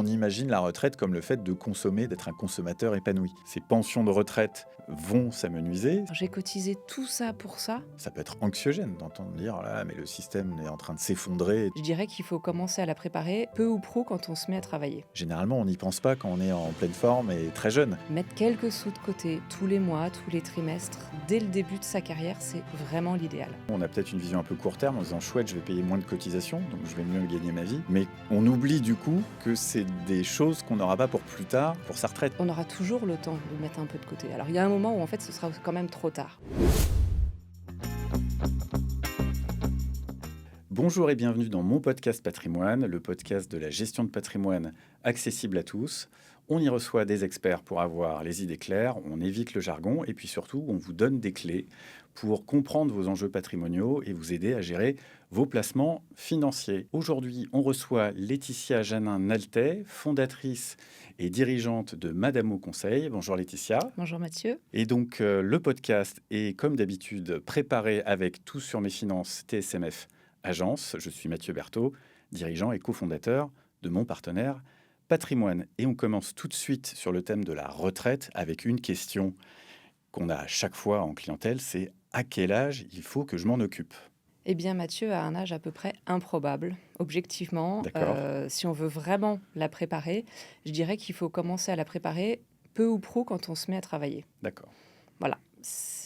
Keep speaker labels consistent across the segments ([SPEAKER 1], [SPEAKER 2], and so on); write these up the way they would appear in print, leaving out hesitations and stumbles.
[SPEAKER 1] on imagine la retraite comme le fait de consommer, d'être un consommateur épanoui. Ces pensions de retraite vont s'amenuiser.
[SPEAKER 2] J'ai cotisé tout ça pour ça.
[SPEAKER 1] Ça peut être anxiogène d'entendre dire oh là, mais le système est en train de s'effondrer.
[SPEAKER 2] Je dirais qu'il faut commencer à la préparer peu ou prou quand on se met à travailler.
[SPEAKER 1] Généralement, on n'y pense pas quand on est en pleine forme et très jeune.
[SPEAKER 2] Mettre quelques sous de côté tous les mois, tous les trimestres, dès le début de sa carrière, c'est vraiment l'idéal.
[SPEAKER 1] On a peut-être une vision un peu court terme en disant chouette, je vais payer moins de cotisations, donc je vais mieux gagner ma vie. Mais on oublie du coup que c'est des choses qu'on n'aura pas pour plus tard, pour sa retraite.
[SPEAKER 2] On aura toujours le temps de mettre un peu de côté. Alors il y a un moment où en fait ce sera quand même trop tard.
[SPEAKER 1] Bonjour et bienvenue dans mon podcast Patrimoine, le podcast de la gestion de patrimoine accessible à tous. On y reçoit des experts pour avoir les idées claires, on évite le jargon et puis surtout on vous donne des clés pour comprendre vos enjeux patrimoniaux et vous aider à gérer vos placements financiers. Aujourd'hui, on reçoit Laetitia Janin-Naltais, fondatrice et dirigeante de Madamo Conseil. Bonjour Laetitia.
[SPEAKER 2] Bonjour Mathieu.
[SPEAKER 1] Et donc le podcast est comme d'habitude préparé avec Tout sur mes finances TSMF Agence. Je suis Mathieu Berthaud, dirigeant et cofondateur de mon partenaire Patrimoine. Et on commence tout de suite sur le thème de la retraite avec une question qu'on a à chaque fois en clientèle, c'est à quel âge il faut que je m'en occupe ?
[SPEAKER 2] Eh bien Mathieu a un âge à peu près improbable, objectivement.
[SPEAKER 1] D'accord.
[SPEAKER 2] Si on veut vraiment la préparer, je dirais qu'il faut commencer à la préparer peu ou prou quand on se met à travailler.
[SPEAKER 1] D'accord.
[SPEAKER 2] Voilà.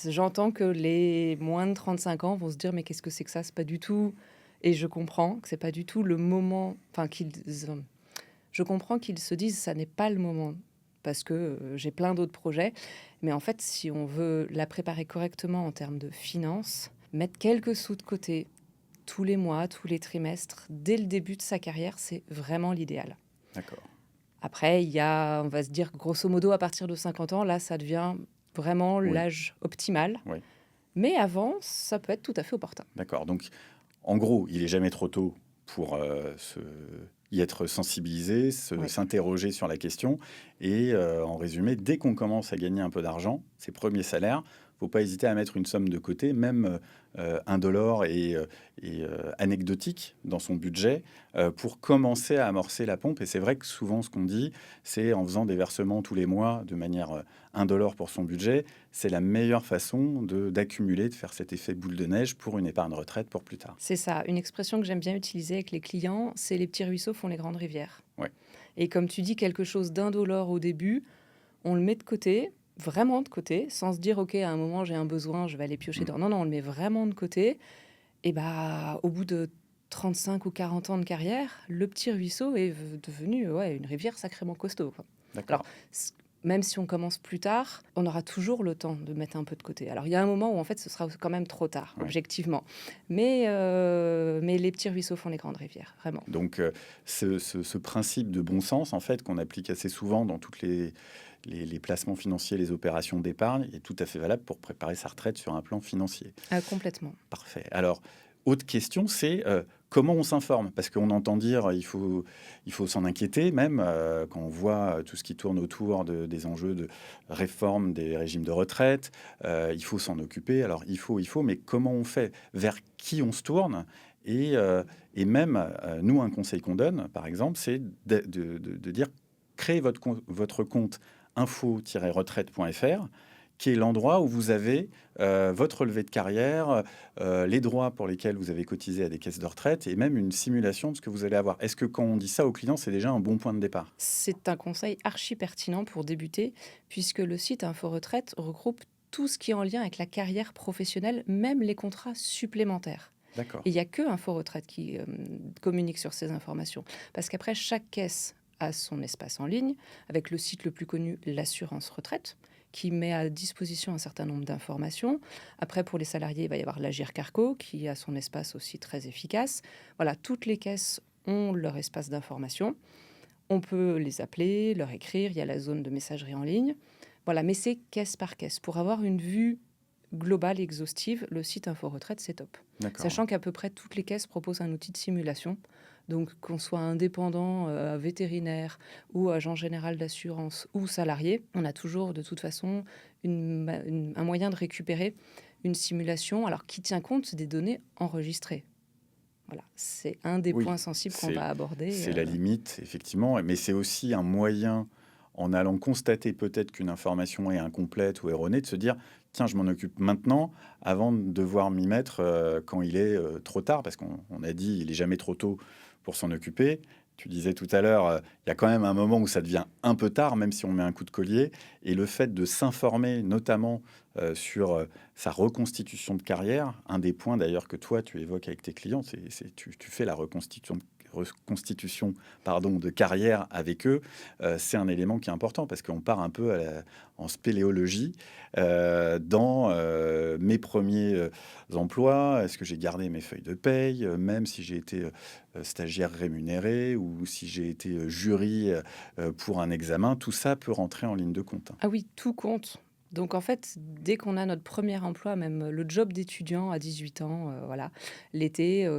[SPEAKER 2] J'entends que les moins de 35 ans vont se dire mais qu'est-ce que c'est que ça ? C'est pas du tout... Et je comprends que c'est pas du tout le moment... Enfin, je comprends qu'ils se disent ça n'est pas le moment parce que j'ai plein d'autres projets. Mais en fait, si on veut la préparer correctement en termes de finances, mettre quelques sous de côté tous les mois, tous les trimestres, dès le début de sa carrière, c'est vraiment l'idéal.
[SPEAKER 1] D'accord.
[SPEAKER 2] Après, il y a, on va se dire, grosso modo, à partir de 50 ans, là, ça devient vraiment
[SPEAKER 1] Oui.
[SPEAKER 2] l'âge optimal.
[SPEAKER 1] Oui.
[SPEAKER 2] Mais avant, ça peut être tout à fait opportun.
[SPEAKER 1] D'accord. Donc, en gros, il n'est jamais trop tôt pour y être sensibilisé,
[SPEAKER 2] Oui.
[SPEAKER 1] s'interroger sur la question. Et en résumé, dès qu'on commence à gagner un peu d'argent, ses premiers salaires, il ne faut pas hésiter à mettre une somme de côté, même indolore et anecdotique dans son budget, pour commencer à amorcer la pompe. Et c'est vrai que souvent, ce qu'on dit, c'est en faisant des versements tous les mois de manière indolore pour son budget, c'est la meilleure façon d'accumuler, de faire cet effet boule de neige pour une épargne retraite pour plus tard.
[SPEAKER 2] C'est ça. Une expression que j'aime bien utiliser avec les clients, c'est les petits ruisseaux font les grandes rivières.
[SPEAKER 1] Ouais.
[SPEAKER 2] Et comme tu dis, quelque chose d'indolore au début, on le met de côté, vraiment de côté, sans se dire, OK, à un moment, j'ai un besoin, je vais aller piocher dedans. Non, on le met vraiment de côté. Et bah, au bout de 35 ou 40 ans de carrière, le petit ruisseau est devenu une rivière sacrément costaud, quoi.
[SPEAKER 1] D'accord.
[SPEAKER 2] Alors, même si on commence plus tard, on aura toujours le temps de mettre un peu de côté. Alors, il y a un moment où, en fait, ce sera quand même trop tard,
[SPEAKER 1] Ouais.
[SPEAKER 2] objectivement. Mais les petits ruisseaux font les grandes rivières, vraiment.
[SPEAKER 1] Donc, ce principe de bon sens, en fait, qu'on applique assez souvent dans toutes les placements financiers, les opérations d'épargne, est tout à fait valable pour préparer sa retraite sur un plan financier.
[SPEAKER 2] Complètement.
[SPEAKER 1] Parfait. Alors, autre question, c'est comment on s'informe ? Parce qu'on entend dire il faut s'en inquiéter, même quand on voit tout ce qui tourne autour des enjeux de réforme des régimes de retraite. Il faut s'en occuper. Alors, il faut, mais comment on fait ? Vers qui on se tourne ? Et même, nous, un conseil qu'on donne, par exemple, c'est de dire créez votre compte info-retraite.fr, qui est l'endroit où vous avez votre relevé de carrière, les droits pour lesquels vous avez cotisé à des caisses de retraite et même une simulation de ce que vous allez avoir. Est-ce que quand on dit ça aux clients, c'est déjà un bon point de départ ?
[SPEAKER 2] C'est un conseil archi pertinent pour débuter, puisque le site Info Retraite regroupe tout ce qui est en lien avec la carrière professionnelle, même les contrats supplémentaires.
[SPEAKER 1] D'accord.
[SPEAKER 2] Et il n'y a que Info Retraite qui communique sur ces informations. Parce qu'après, chaque caisse a son espace en ligne, avec le site le plus connu, l'assurance retraite, qui met à disposition un certain nombre d'informations. Après, pour les salariés, il va y avoir l'Agir Carco, qui a son espace aussi très efficace. Voilà, toutes les caisses ont leur espace d'information. On peut les appeler, leur écrire, il y a la zone de messagerie en ligne. Voilà, mais c'est caisse par caisse. Pour avoir une vue globale, exhaustive, le site Info Retraite, c'est top.
[SPEAKER 1] D'accord.
[SPEAKER 2] Sachant qu'à peu près toutes les caisses proposent un outil de simulation. Donc, qu'on soit indépendant, vétérinaire ou agent général d'assurance ou salarié, on a toujours de toute façon un moyen de récupérer une simulation alors qui tient compte des données enregistrées. Voilà, c'est un des
[SPEAKER 1] Oui,
[SPEAKER 2] points sensibles qu'on
[SPEAKER 1] c'est
[SPEAKER 2] va aborder.
[SPEAKER 1] c'est la limite, effectivement, mais c'est aussi un moyen, en allant constater peut-être qu'une information est incomplète ou erronée, de se dire: «Tiens, je m'en occupe maintenant, avant de devoir m'y mettre, quand il est, trop tard». Parce qu'on a dit: «Il est jamais trop tôt pour s'en occuper». Tu disais tout à l'heure, il y a quand même un moment où ça devient un peu tard, même si on met un coup de collier, et le fait de s'informer, notamment, sur, sa reconstitution de carrière, un des points d'ailleurs que toi tu évoques avec tes clients, tu fais la reconstitution, pardon, de carrière avec eux. C'est un élément qui est important parce qu'on part un peu en spéléologie, dans mes premiers emplois. Est-ce que j'ai gardé mes feuilles de paye, même si j'ai été stagiaire rémunéré, ou si j'ai été jury pour un examen, tout ça peut rentrer en ligne de compte, hein.
[SPEAKER 2] Ah oui, tout compte. Donc en fait, dès qu'on a notre premier emploi, même le job d'étudiant à 18 ans, voilà, l'été,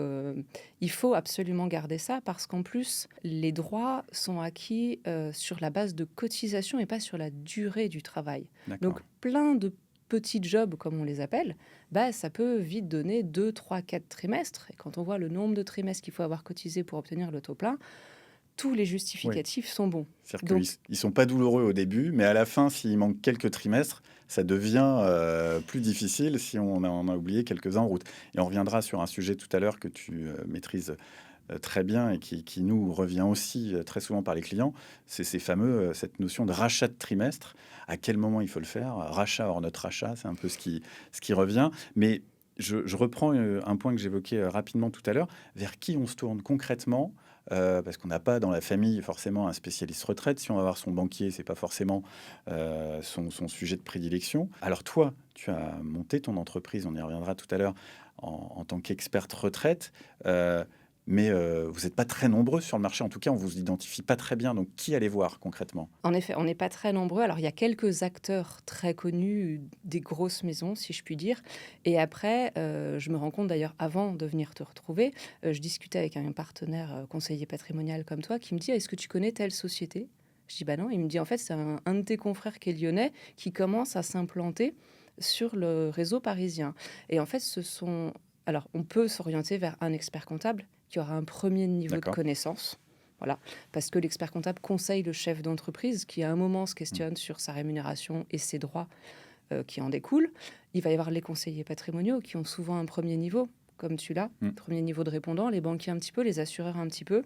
[SPEAKER 2] il faut absolument garder ça parce qu'en plus, les droits sont acquis, sur la base de cotisation et pas sur la durée du travail. Donc
[SPEAKER 1] D'accord.
[SPEAKER 2] plein de petits jobs, comme on les appelle, bah, ça peut vite donner 2, 3, 4 trimestres. Et quand on voit le nombre de trimestres qu'il faut avoir cotisé pour obtenir le taux plein, tous les
[SPEAKER 1] Oui.
[SPEAKER 2] justificatifs sont bons.
[SPEAKER 1] C'est-à-dire qu'ils
[SPEAKER 2] Donc
[SPEAKER 1] ils sont pas douloureux au début, mais à la fin, s'il manque quelques trimestres, ça devient plus difficile si on a oublié quelques-uns en route. Et on reviendra sur un sujet tout à l'heure que tu maîtrises très bien et qui nous revient aussi très souvent par les clients, c'est ces fameux, cette notion de rachat de trimestre. À quel moment il faut le faire? Rachat hors notre rachat, c'est un peu ce qui revient. Mais je reprends un point que j'évoquais rapidement tout à l'heure. Vers qui on se tourne concrètement? Parce qu'on n'a pas dans la famille forcément un spécialiste retraite. Si on va voir son banquier, c'est pas forcément son sujet de prédilection. Alors toi, tu as monté ton entreprise, on y reviendra tout à l'heure, en tant qu'experte retraite. Mais vous n'êtes pas très nombreux sur le marché. En tout cas, on vous identifie pas très bien. Donc, qui allez voir concrètement?
[SPEAKER 2] en effet, on n'est pas très nombreux. Alors, il y a quelques acteurs très connus, des grosses maisons, si je puis dire. Et après, je me rends compte d'ailleurs, avant de venir te retrouver, je discutais avec un partenaire conseiller patrimonial comme toi qui me dit: Est-ce que tu connais telle société? Je dis: Bah non. Il me dit: En fait, c'est un de tes confrères qui est lyonnais qui commence à s'implanter sur le réseau parisien. Et en fait, ce sont. Alors, on peut s'orienter vers un expert comptable qui aura un premier niveau de
[SPEAKER 1] D'accord.
[SPEAKER 2] connaissance. Voilà, parce que l'expert comptable conseille le chef d'entreprise qui, à un moment, se
[SPEAKER 1] Mm.
[SPEAKER 2] questionne sur sa rémunération et ses droits qui en découlent. Il va y avoir les conseillers patrimoniaux qui ont souvent un premier niveau, comme tu l'as,
[SPEAKER 1] Mm.
[SPEAKER 2] premier niveau de répondant, les banquiers un petit peu, les assureurs un petit peu.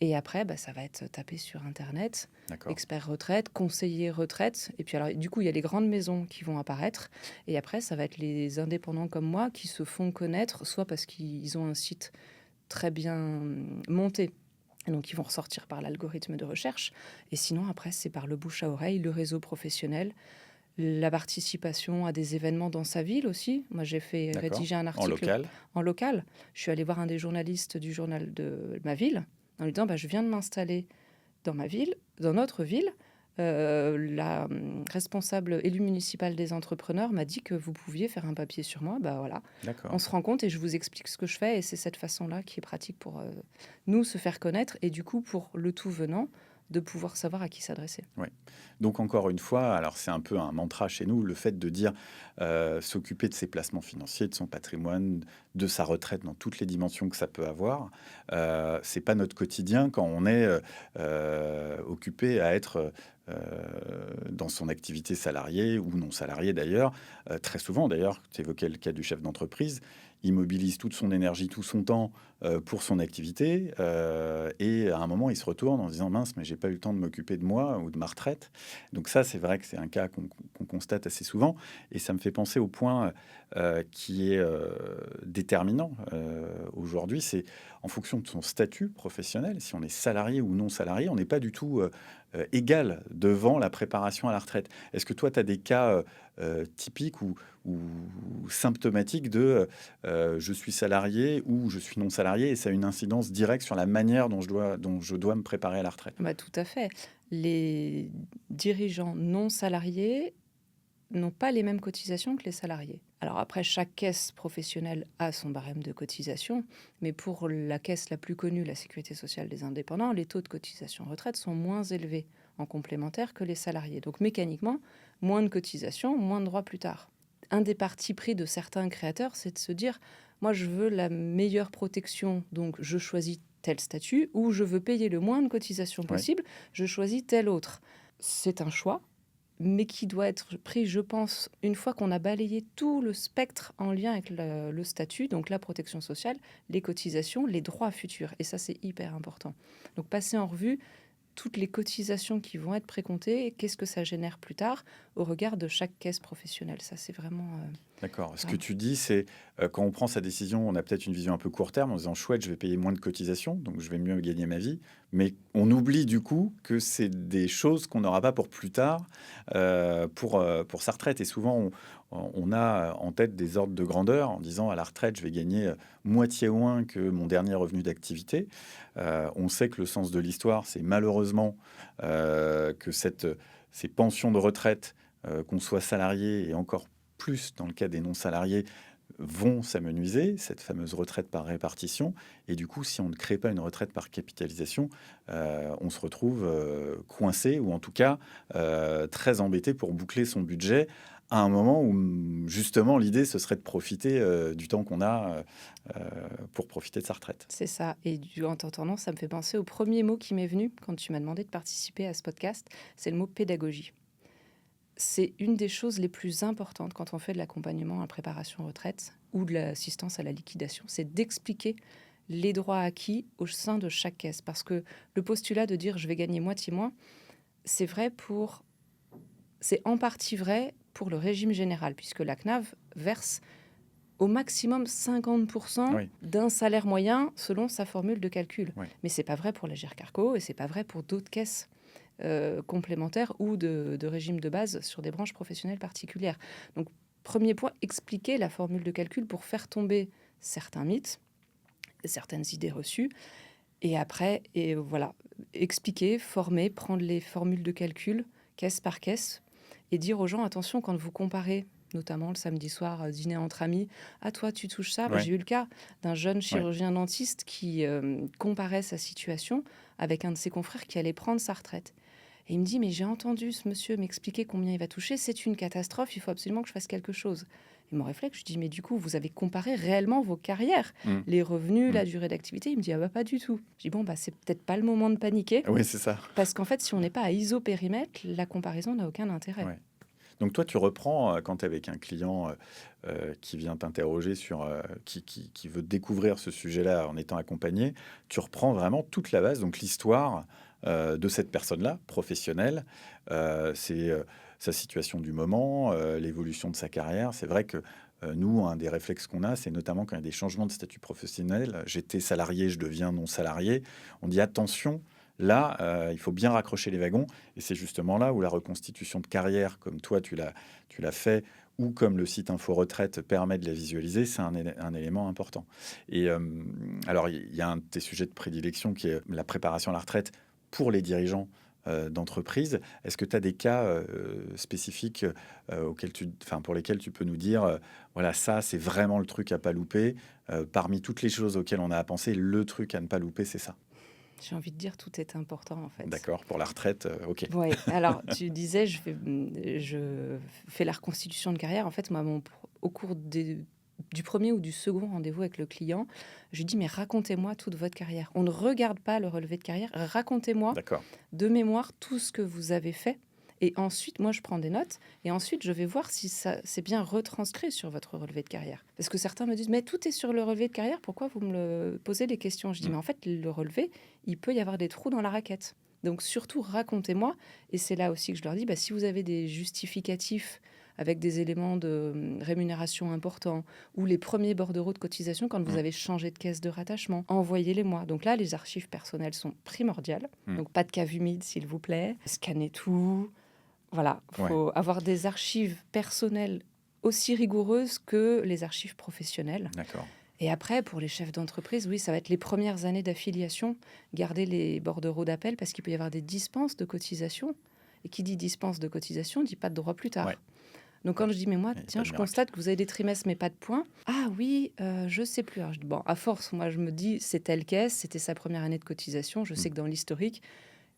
[SPEAKER 2] Et après, bah, ça va être tapé sur Internet,
[SPEAKER 1] D'accord.
[SPEAKER 2] expert retraite, conseiller retraite. Et puis alors, du coup, il y a les grandes maisons qui vont apparaître. Et après, ça va être les indépendants comme moi qui se font connaître, soit parce qu'ils ont un site très bien monté. Et donc, ils vont ressortir par l'algorithme de recherche. Et sinon, après, c'est par le bouche à oreille, le réseau professionnel, la participation à des événements dans sa ville aussi. Moi, j'ai fait
[SPEAKER 1] D'accord.
[SPEAKER 2] rédiger un
[SPEAKER 1] En
[SPEAKER 2] article
[SPEAKER 1] local.
[SPEAKER 2] en local. Je suis allée voir un des journalistes du journal de ma ville en lui disant, bah, je viens de m'installer dans ma ville, dans notre ville. La responsable élue municipale des entrepreneurs m'a dit que vous pouviez faire un papier sur moi. Bah voilà, on
[SPEAKER 1] D'accord.
[SPEAKER 2] se rend compte et je vous explique ce que je fais. Et c'est cette façon-là qui est pratique pour nous se faire connaître et du coup pour le tout venant de pouvoir savoir à qui s'adresser.
[SPEAKER 1] Oui. Donc encore une fois, alors c'est un peu un mantra chez nous, le fait de dire s'occuper de ses placements financiers, de son patrimoine, de sa retraite dans toutes les dimensions que ça peut avoir. C'est pas notre quotidien quand on est occupé à être dans son activité salariée ou non salariée d'ailleurs. Très souvent d'ailleurs, tu évoquais le cas du chef d'entreprise, il mobilise toute son énergie, tout son temps pour son activité. Et à un moment, il se retourne en se disant: mince, mais j'ai pas eu le temps de m'occuper de moi ou de ma retraite. Donc ça, c'est vrai que c'est un cas qu'on constate assez souvent. Et ça me fait penser au point qui est déterminant aujourd'hui. C'est en fonction de son statut professionnel, si on est salarié ou non salarié, on n'est pas du tout égal devant la préparation à la retraite. Est-ce que toi, tu as des cas typiques ou symptomatiques de je suis salarié ou je suis non salarié, et ça a une incidence directe sur la manière dont je dois me préparer à la retraite?
[SPEAKER 2] Bah, tout à fait. Les dirigeants non salariés n'ont pas les mêmes cotisations que les salariés. Alors après, chaque caisse professionnelle a son barème de cotisation, mais pour la caisse la plus connue, la Sécurité sociale des indépendants, les taux de cotisation retraite sont moins élevés en complémentaire que les salariés. Donc mécaniquement, moins de cotisation, moins de droits plus tard. Un des partis pris de certains créateurs, c'est de se dire, moi, je veux la meilleure protection, donc je choisis tel statut, ou je veux payer le moins de cotisations
[SPEAKER 1] Ouais.
[SPEAKER 2] possible, je choisis tel autre. C'est un choix, mais qui doit être pris, je pense, une fois qu'on a balayé tout le spectre en lien avec le statut, donc la protection sociale, les cotisations, les droits futurs. Et ça, c'est hyper important. Donc passer en revue toutes les cotisations qui vont être précomptées et qu'est-ce que ça génère plus tard au regard de chaque caisse professionnelle. Ça, c'est vraiment...
[SPEAKER 1] D'accord. Ce que
[SPEAKER 2] vraiment-
[SPEAKER 1] tu dis, c'est quand on prend sa décision, on a peut-être une vision un peu court terme en disant chouette, je vais payer moins de cotisations, donc je vais mieux gagner ma vie. Mais on oublie du coup que c'est des choses qu'on n'aura pas pour plus tard pour sa retraite. Et souvent, on a en tête des ordres de grandeur en disant à la retraite, je vais gagner moitié moins que mon dernier revenu d'activité. On sait que le sens de l'histoire, c'est malheureusement que ces pensions de retraite, qu'on soit salarié et encore plus dans le cas des non-salariés, vont s'amenuiser, cette fameuse retraite par répartition. Et du coup, si on ne crée pas une retraite par capitalisation, on se retrouve coincé ou en tout cas très embêté pour boucler son budget à un moment où justement l'idée ce serait de profiter du temps qu'on a pour profiter de sa retraite.
[SPEAKER 2] C'est ça. Et en t'entendant, ça me fait penser au premier mot qui m'est venu quand tu m'as demandé de participer à ce podcast. C'est le mot pédagogie. C'est une des choses les plus importantes quand on fait de l'accompagnement à la préparation retraite ou de l'assistance à la liquidation. C'est d'expliquer les droits acquis au sein de chaque caisse. Parce que le postulat de dire je vais gagner moitié moins, c'est en partie vrai pour le régime général, puisque la CNAV verse au maximum 50%
[SPEAKER 1] Oui,
[SPEAKER 2] d'un salaire moyen selon sa formule de calcul.
[SPEAKER 1] oui.
[SPEAKER 2] Mais c'est pas vrai pour l'Agirc Arco et c'est pas vrai pour d'autres caisses complémentaires ou de régime de base sur des branches professionnelles particulières. Donc, premier point, expliquer la formule de calcul pour faire tomber certains mythes, certaines idées reçues. Et après, voilà, expliquer, former, prendre les formules de calcul, caisse par caisse, et dire aux gens, attention, quand vous comparez, notamment le samedi soir, dîner entre amis, ah toi, tu touches ça.
[SPEAKER 1] Ouais,
[SPEAKER 2] J'ai eu le cas d'un jeune
[SPEAKER 1] ouais.
[SPEAKER 2] chirurgien dentiste qui comparait sa situation avec un de ses confrères qui allait prendre sa retraite. Et il me dit, mais j'ai entendu ce monsieur m'expliquer combien il va toucher, c'est une catastrophe, il faut absolument que je fasse quelque chose. Et mon réflexe, je dis, mais du coup, vous avez comparé réellement vos carrières,
[SPEAKER 1] Mm.
[SPEAKER 2] les revenus,
[SPEAKER 1] Mm.
[SPEAKER 2] la durée d'activité. Il me dit, ah bah pas du tout. Je dis, bon, bah c'est peut-être pas le moment de paniquer,
[SPEAKER 1] Oui, c'est ça.
[SPEAKER 2] parce qu'en fait, si on n'est pas à isopérimètre, la comparaison n'a aucun intérêt.
[SPEAKER 1] Ouais. Donc toi, tu reprends quand tu es avec un client qui vient t'interroger sur qui veut découvrir ce sujet-là en étant accompagné, tu reprends vraiment toute la base, donc l'histoire de cette personne-là, professionnelle, c'est sa situation du moment, l'évolution de sa carrière. C'est vrai que nous, un des réflexes qu'on a, c'est notamment quand il y a des changements de statut professionnel. J'étais salarié, je deviens non salarié. On dit attention. Là, il faut bien raccrocher les wagons. Et c'est justement là où la reconstitution de carrière, comme toi, tu l'as fait, ou comme le site Info Retraite permet de la visualiser, c'est un élément important. Et alors, il y a un de tes sujets de prédilection qui est la préparation à la retraite pour les dirigeants d'entreprise. Est-ce que tu as des cas spécifiques pour lesquels tu peux nous dire, voilà, ça, c'est vraiment le truc à pas louper. Parmi toutes les choses auxquelles on a à penser, le truc à ne pas louper, c'est ça.
[SPEAKER 2] J'ai envie de dire, tout est important, en fait.
[SPEAKER 1] D'accord, pour la retraite, ok.
[SPEAKER 2] Oui, alors tu disais, je fais la reconstitution de carrière. En fait, moi, au cours du premier ou du second rendez-vous avec le client, je lui dis, mais racontez-moi toute votre carrière. On ne regarde pas le relevé de carrière. Racontez-moi
[SPEAKER 1] D'accord.
[SPEAKER 2] de mémoire tout ce que vous avez fait. Et ensuite, moi, je prends des notes. Et ensuite, je vais voir si ça c'est bien retranscrit sur votre relevé de carrière. Parce que certains me disent, mais tout est sur le relevé de carrière. Pourquoi vous me posez les questions? Je dis, mais en fait, le relevé, il peut y avoir des trous dans la raquette. Donc, surtout, racontez-moi. Et c'est là aussi que je leur dis, si vous avez des justificatifs avec des éléments de rémunération importants ou les premiers bordereaux de cotisation quand vous avez changé de caisse de rattachement, envoyez-les-moi. Donc là, les archives personnelles sont primordiales. Donc, pas de cave humide, s'il vous plaît. Scannez tout. Voilà, il faut avoir des archives personnelles aussi rigoureuses que les archives professionnelles.
[SPEAKER 1] D'accord.
[SPEAKER 2] Et après, pour les chefs d'entreprise, oui, ça va être les premières années d'affiliation, garder les bordereaux d'appel parce qu'il peut y avoir des dispenses de cotisation. Et qui dit dispense de cotisation, dit pas de droit plus tard.
[SPEAKER 1] Ouais.
[SPEAKER 2] Donc quand je dis, mais moi, tiens, je
[SPEAKER 1] miracle.
[SPEAKER 2] constate que vous avez des trimestres, mais pas de points. Ah oui, je sais plus. Alors, bon, à force, moi, je me dis, c'est telle caisse, c'était sa première année de cotisation. Je sais que dans l'historique,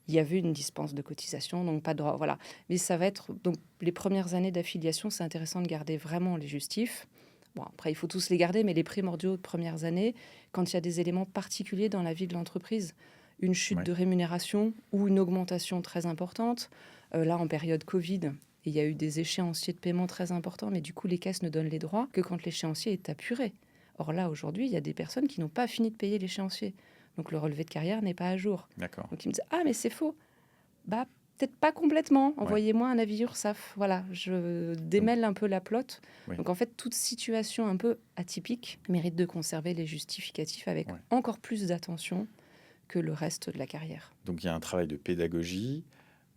[SPEAKER 2] il y avait une dispense de cotisation, donc pas de droit. Voilà. Mais ça va être... Donc, les premières années d'affiliation, c'est intéressant de garder vraiment les justifs. Bon, après, il faut tous les garder, mais les primordiaux de premières années, quand il y a des éléments particuliers dans la vie de l'entreprise, une chute
[SPEAKER 1] Ouais.
[SPEAKER 2] de rémunération ou une augmentation très importante. Là, en période Covid, il y a eu des échéanciers de paiement très importants, mais du coup, les caisses ne donnent les droits que quand l'échéancier est apuré. Or là, aujourd'hui, il y a des personnes qui n'ont pas fini de payer l'échéancier. Donc le relevé de carrière n'est pas à jour.
[SPEAKER 1] D'accord.
[SPEAKER 2] Donc ils me disent: ah, mais c'est faux. Bah, peut-être pas complètement.
[SPEAKER 1] Ouais.
[SPEAKER 2] Envoyez-moi un avis URSSAF. Voilà, je démêle un peu la plotte.
[SPEAKER 1] Oui.
[SPEAKER 2] Donc en fait, toute situation un peu atypique mérite de conserver les justificatifs avec
[SPEAKER 1] Ouais.
[SPEAKER 2] encore plus d'attention que le reste de la carrière.
[SPEAKER 1] Donc il y a un travail de pédagogie,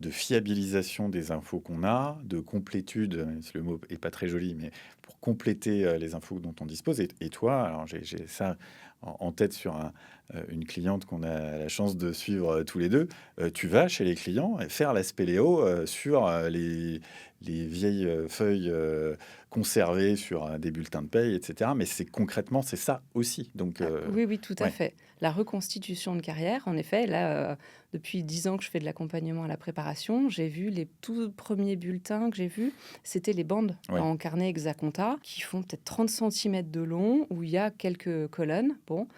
[SPEAKER 1] de fiabilisation des infos qu'on a, de complétude, le mot est pas très joli, mais pour compléter les infos dont on dispose. Et toi, alors j'ai ça en tête sur une cliente qu'on a la chance de suivre tous les deux. Tu vas chez les clients et faire la spéléo sur les vieilles feuilles conservées sur des bulletins de paye, etc. Mais concrètement, c'est ça aussi. Donc,
[SPEAKER 2] Oui, oui, tout à
[SPEAKER 1] ouais.
[SPEAKER 2] fait. La reconstitution de carrière, en effet, là, depuis 10 ans que je fais de l'accompagnement à la préparation, j'ai vu les tout premiers bulletins que j'ai vus, c'était les bandes
[SPEAKER 1] Ouais.
[SPEAKER 2] en carnet Hexaconta qui font peut-être 30 cm de long, où il y a quelques colonnes. Bon.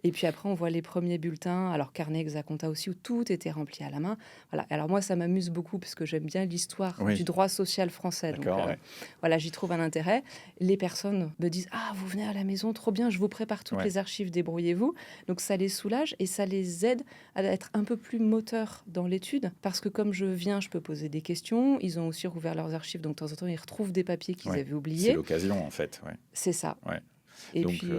[SPEAKER 2] Et puis après, on voit les premiers bulletins, alors carnet Hexaconta aussi, où tout était rempli à la main. Voilà. Alors moi, ça m'amuse beaucoup parce que j'aime bien l'histoire
[SPEAKER 1] Oui.
[SPEAKER 2] du droit social français. Donc
[SPEAKER 1] D'accord, ouais.
[SPEAKER 2] voilà, j'y trouve un intérêt. Les personnes me disent: ah, vous venez à la maison, trop bien, je vous prépare toutes
[SPEAKER 1] Ouais.
[SPEAKER 2] les archives, débrouillez-vous. Donc ça les soulage et ça les aide à être un peu plus moteurs dans l'étude, parce que comme je viens, je peux poser des questions. Ils ont aussi rouvert leurs archives, donc de temps en temps, ils retrouvent des papiers qu'ils
[SPEAKER 1] Ouais.
[SPEAKER 2] avaient
[SPEAKER 1] C'est
[SPEAKER 2] oubliés.
[SPEAKER 1] l'occasion, en fait. Ouais.
[SPEAKER 2] C'est ça.
[SPEAKER 1] Ouais.
[SPEAKER 2] Et
[SPEAKER 1] Donc,
[SPEAKER 2] puis,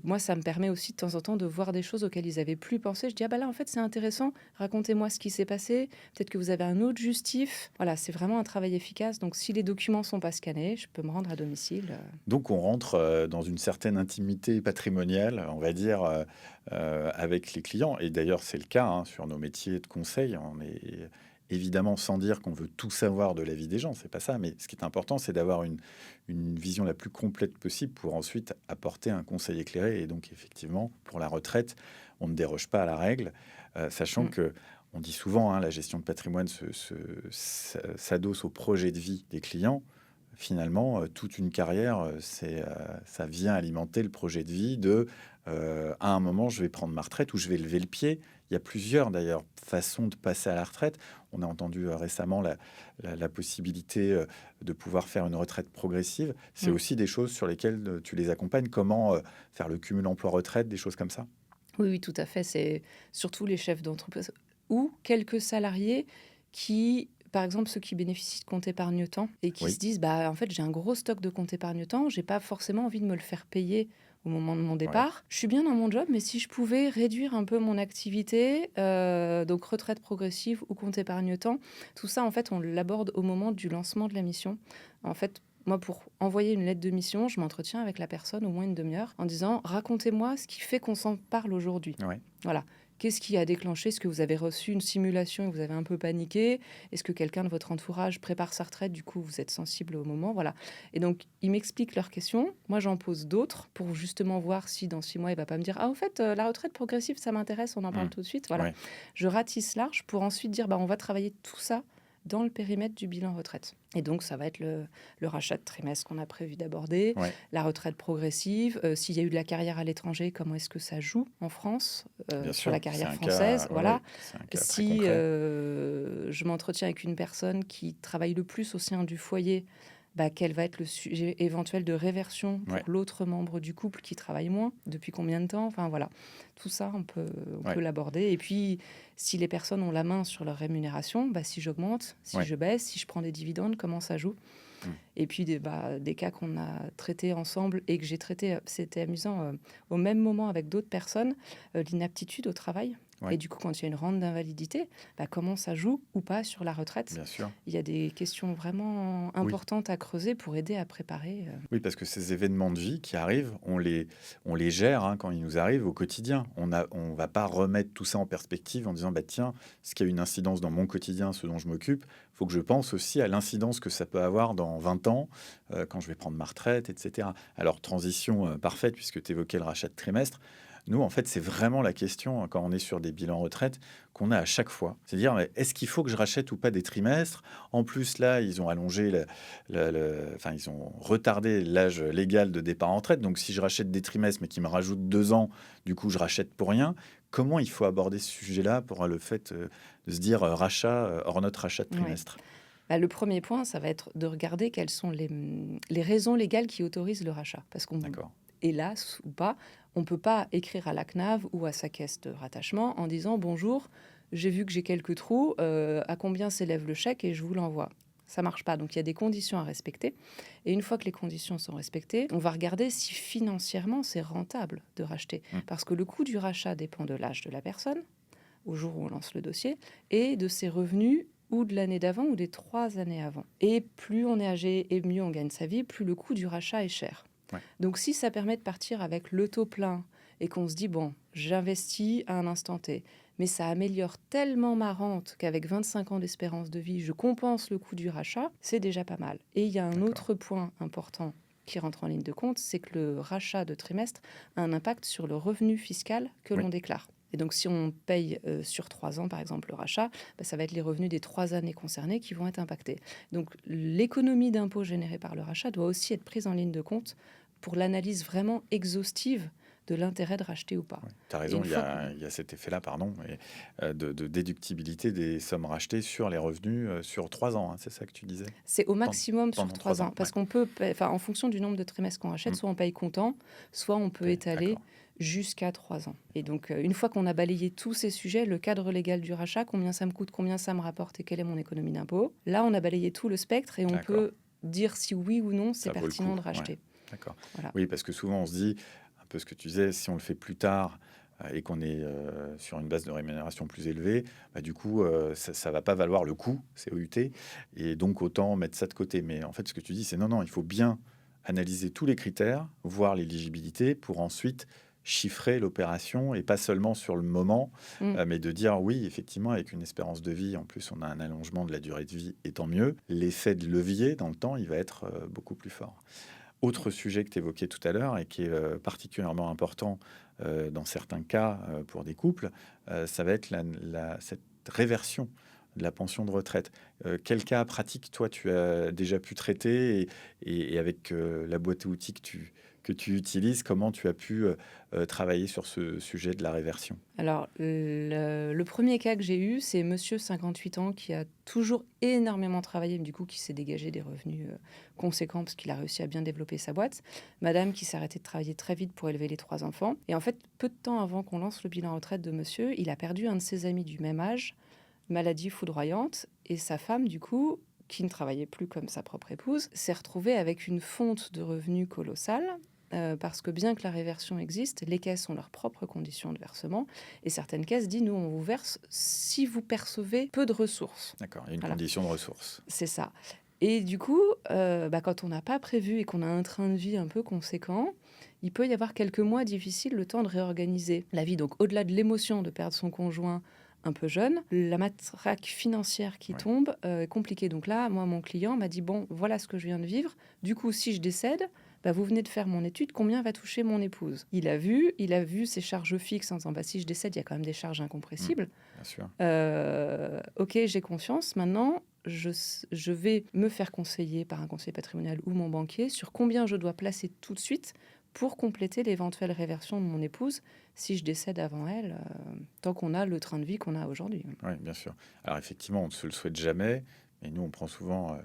[SPEAKER 2] moi, ça me permet aussi de temps en temps de voir des choses auxquelles ils avaient plus pensé. Je dis: ah bah là, en fait, c'est intéressant. Racontez-moi ce qui s'est passé. Peut-être que vous avez un autre justif. Voilà, c'est vraiment un travail efficace. Donc, si les documents sont pas scannés, je peux me rendre à domicile.
[SPEAKER 1] Donc, on rentre dans une certaine intimité patrimoniale, on va dire, avec les clients. Et d'ailleurs, c'est le cas sur nos métiers de conseil. On est évidemment sans dire qu'on veut tout savoir de la vie des gens, c'est pas ça. Mais ce qui est important, c'est d'avoir une vision la plus complète possible pour ensuite apporter un conseil éclairé. Et donc, effectivement, pour la retraite, on ne déroge pas à la règle, sachant que on dit souvent, la gestion de patrimoine s'adosse au projet de vie des clients. Finalement, toute une carrière, ça vient alimenter le projet de vie à un moment, je vais prendre ma retraite ou je vais lever le pied. Il y a plusieurs, d'ailleurs, façons de passer à la retraite. On a entendu récemment la possibilité de pouvoir faire une retraite progressive. C'est aussi des choses sur lesquelles tu les accompagnes. Comment faire le cumul emploi-retraite, des choses comme ça?
[SPEAKER 2] Oui, oui, tout à fait. C'est surtout les chefs d'entreprise ou quelques salariés qui, par exemple, ceux qui bénéficient de compte épargne-temps et qui
[SPEAKER 1] Oui.
[SPEAKER 2] se disent: bah, en fait, j'ai un gros stock de compte épargne-temps, j'ai pas forcément envie de me le faire payer au moment de mon départ. Je suis bien dans mon job, mais si je pouvais réduire un peu mon activité, donc retraite progressive ou compte épargne-temps, tout ça, en fait, on l'aborde au moment du lancement de la mission. En fait, moi, pour envoyer une lettre de mission, je m'entretiens avec la personne au moins une demi-heure en disant: racontez-moi ce qui fait qu'on s'en parle aujourd'hui.
[SPEAKER 1] Ouais.
[SPEAKER 2] Voilà. Qu'est-ce qui a déclenché? Est-ce que vous avez reçu une simulation et vous avez un peu paniqué? Est-ce que quelqu'un de votre entourage prépare sa retraite? Du coup, vous êtes sensible au moment. Voilà. Et donc, ils m'expliquent leurs questions. Moi, j'en pose d'autres pour justement voir si dans 6 mois, il ne va pas me dire: ah, au fait, la retraite progressive, ça m'intéresse, on en parle tout de suite. Voilà.
[SPEAKER 1] Ouais.
[SPEAKER 2] Je ratisse large pour ensuite dire: bah, on va travailler tout ça dans le périmètre du bilan retraite. Et donc, ça va être le rachat de trimestre qu'on a prévu d'aborder,
[SPEAKER 1] Ouais.
[SPEAKER 2] la retraite progressive, s'il y a eu de la carrière à l'étranger, comment est-ce que ça joue en France
[SPEAKER 1] Bien
[SPEAKER 2] sur
[SPEAKER 1] sûr,
[SPEAKER 2] la
[SPEAKER 1] c'est
[SPEAKER 2] carrière
[SPEAKER 1] un
[SPEAKER 2] française.
[SPEAKER 1] cas,
[SPEAKER 2] Voilà.
[SPEAKER 1] c'est un cas très
[SPEAKER 2] Si
[SPEAKER 1] concret.
[SPEAKER 2] je m'entretiens avec une personne qui travaille le plus au sein du foyer, bah, quel va être le sujet éventuel de réversion pour
[SPEAKER 1] Ouais.
[SPEAKER 2] l'autre membre du couple qui travaille moins, depuis combien de temps? Enfin voilà, tout ça, on peut
[SPEAKER 1] Ouais.
[SPEAKER 2] l'aborder. Et puis, si les personnes ont la main sur leur rémunération, bah, si j'augmente, si
[SPEAKER 1] Ouais.
[SPEAKER 2] je baisse, si je prends des dividendes, comment ça joue? Et puis des cas qu'on a traités ensemble et que j'ai traités, c'était amusant, au même moment avec d'autres personnes, l'inaptitude au travail.
[SPEAKER 1] Ouais.
[SPEAKER 2] Et du coup, quand il y a une rente d'invalidité, bah, comment ça joue ou pas sur la retraite?
[SPEAKER 1] Bien sûr.
[SPEAKER 2] Il y a des questions vraiment importantes à creuser pour aider à préparer.
[SPEAKER 1] Oui, parce que ces événements de vie qui arrivent, on les gère quand ils nous arrivent au quotidien. On va pas remettre tout ça en perspective en disant, bah, tiens, ce qui a une incidence dans mon quotidien, ce dont je m'occupe, il faut que je pense aussi à l'incidence que ça peut avoir dans 20 ans, quand je vais prendre ma retraite, etc. Alors, transition parfaite, puisque tu évoquais le rachat de trimestre. Nous, en fait, c'est vraiment la question, quand on est sur des bilans retraite, qu'on a à chaque fois. C'est-à-dire, mais est-ce qu'il faut que je rachète ou pas des trimestres? En plus, là, ils ont allongé, enfin, ils ont retardé l'âge légal de départ en retraite. Donc, si je rachète des trimestres, mais qui me rajoutent 2 ans, du coup, je rachète pour rien. Comment il faut aborder ce sujet-là pour le fait de se dire rachat hors notre rachat de
[SPEAKER 2] Ouais.
[SPEAKER 1] trimestre?
[SPEAKER 2] Bah, le premier point, ça va être de regarder quelles sont les raisons légales qui autorisent le rachat. Parce qu'on,
[SPEAKER 1] D'accord.
[SPEAKER 2] hélas ou pas, on ne peut pas écrire à la CNAV ou à sa caisse de rattachement en disant bonjour, j'ai vu que j'ai quelques trous, à combien s'élève le chèque et je vous l'envoie. Ça marche pas. Donc il y a des conditions à respecter. Et une fois que les conditions sont respectées, on va regarder si financièrement c'est rentable de racheter. Parce que le coût du rachat dépend de l'âge de la personne, au jour où on lance le dossier, et de ses revenus ou de l'année d'avant ou des 3 années avant. Et plus on est âgé et mieux on gagne sa vie, plus le coût du rachat est cher.
[SPEAKER 1] Ouais.
[SPEAKER 2] Donc si ça permet de partir avec le taux plein et qu'on se dit, bon, j'investis à un instant T, mais ça améliore tellement ma rente qu'avec 25 ans d'espérance de vie, je compense le coût du rachat, c'est déjà pas mal. Et il y a un
[SPEAKER 1] D'accord.
[SPEAKER 2] autre point important qui rentre en ligne de compte, c'est que le rachat de trimestre a un impact sur le revenu fiscal que
[SPEAKER 1] Oui.
[SPEAKER 2] l'on déclare. Et donc, si on paye sur 3 ans, par exemple, le rachat, ça va être les revenus des 3 années concernées qui vont être impactés. Donc, l'économie d'impôt générée par le rachat doit aussi être prise en ligne de compte pour l'analyse vraiment exhaustive de l'intérêt de racheter ou pas.
[SPEAKER 1] Ouais, tu as
[SPEAKER 2] Et
[SPEAKER 1] raison,
[SPEAKER 2] une
[SPEAKER 1] il y
[SPEAKER 2] fois
[SPEAKER 1] a cet effet-là, pardon, de déductibilité des sommes rachetées sur les revenus sur 3 ans, hein, c'est ça que tu disais?
[SPEAKER 2] c'est au maximum sur
[SPEAKER 1] Pendant
[SPEAKER 2] 3
[SPEAKER 1] 3
[SPEAKER 2] ans.
[SPEAKER 1] ans,
[SPEAKER 2] Parce
[SPEAKER 1] ouais.
[SPEAKER 2] qu'on peut, en fonction du nombre de trimestres qu'on rachète,
[SPEAKER 1] Mm.
[SPEAKER 2] soit on paye comptant, soit on peut
[SPEAKER 1] Ok,
[SPEAKER 2] étaler
[SPEAKER 1] d'accord.
[SPEAKER 2] jusqu'à 3 ans. Et donc, une fois qu'on a balayé tous ces sujets, le cadre légal du rachat, combien ça me coûte, combien ça me rapporte et quelle est mon économie d'impôt, là, on a balayé tout le spectre et on
[SPEAKER 1] D'accord.
[SPEAKER 2] peut dire si oui ou non c'est
[SPEAKER 1] Ça vaut le
[SPEAKER 2] pertinent
[SPEAKER 1] coup,
[SPEAKER 2] de racheter.
[SPEAKER 1] d'accord.
[SPEAKER 2] Voilà.
[SPEAKER 1] Oui, parce que souvent on se dit, un peu ce que tu disais, si on le fait plus tard et qu'on est sur une base de rémunération plus élevée, bah, du coup, ça va pas valoir le coût, c'est OUT, et donc autant mettre ça de côté. Mais en fait, ce que tu dis, c'est non, il faut bien analyser tous les critères, voir l'éligibilité pour ensuite chiffrer l'opération et pas seulement sur le moment,
[SPEAKER 2] Mm.
[SPEAKER 1] mais de dire oui, effectivement, avec une espérance de vie, en plus on a un allongement de la durée de vie, et tant mieux, l'effet de levier dans le temps, il va être beaucoup plus fort. Autre sujet que tu évoquais tout à l'heure et qui est particulièrement important dans certains cas pour des couples, ça va être cette réversion de la pension de retraite. Quel cas pratique, toi, tu as déjà pu traiter et avec la boîte à outils que tu utilises, comment tu as pu travailler sur ce sujet de la réversion?
[SPEAKER 2] Alors, le premier cas que j'ai eu, c'est monsieur 58 ans qui a toujours énormément travaillé, mais du coup qui s'est dégagé des revenus conséquents parce qu'il a réussi à bien développer sa boîte. Madame qui s'est arrêtée de travailler très vite pour élever les 3 enfants. Et en fait, peu de temps avant qu'on lance le bilan retraite de monsieur, il a perdu un de ses amis du même âge, maladie foudroyante, et sa femme, du coup, qui ne travaillait plus comme sa propre épouse, s'est retrouvée avec une fonte de revenus colossale. Parce que bien que la réversion existe, les caisses ont leurs propres conditions de versement et certaines caisses disent nous on vous verse si vous percevez peu de ressources.
[SPEAKER 1] D'accord, il y a une
[SPEAKER 2] Voilà.
[SPEAKER 1] condition de ressources.
[SPEAKER 2] C'est ça. Et du coup, quand on n'a pas prévu et qu'on a un train de vie un peu conséquent, il peut y avoir quelques mois difficiles, le temps de réorganiser la vie. Donc au-delà de l'émotion de perdre son conjoint un peu jeune, la matraque financière qui
[SPEAKER 1] Ouais.
[SPEAKER 2] tombe est compliquée. Donc là, moi, mon client m'a dit, bon, voilà ce que je viens de vivre. Du coup, si je décède, vous venez de faire mon étude, combien va toucher mon épouse? Il a vu ses charges fixes en disant, si je décède, il y a quand même des charges incompressibles.
[SPEAKER 1] Bien sûr.
[SPEAKER 2] Ok, j'ai confiance. Maintenant, je vais me faire conseiller par un conseiller patrimonial ou mon banquier sur combien je dois placer tout de suite pour compléter l'éventuelle réversion de mon épouse si je décède avant elle, tant qu'on a le train de vie qu'on a aujourd'hui.
[SPEAKER 1] Oui, bien sûr. Alors effectivement, on ne se le souhaite jamais, mais nous, on prend souvent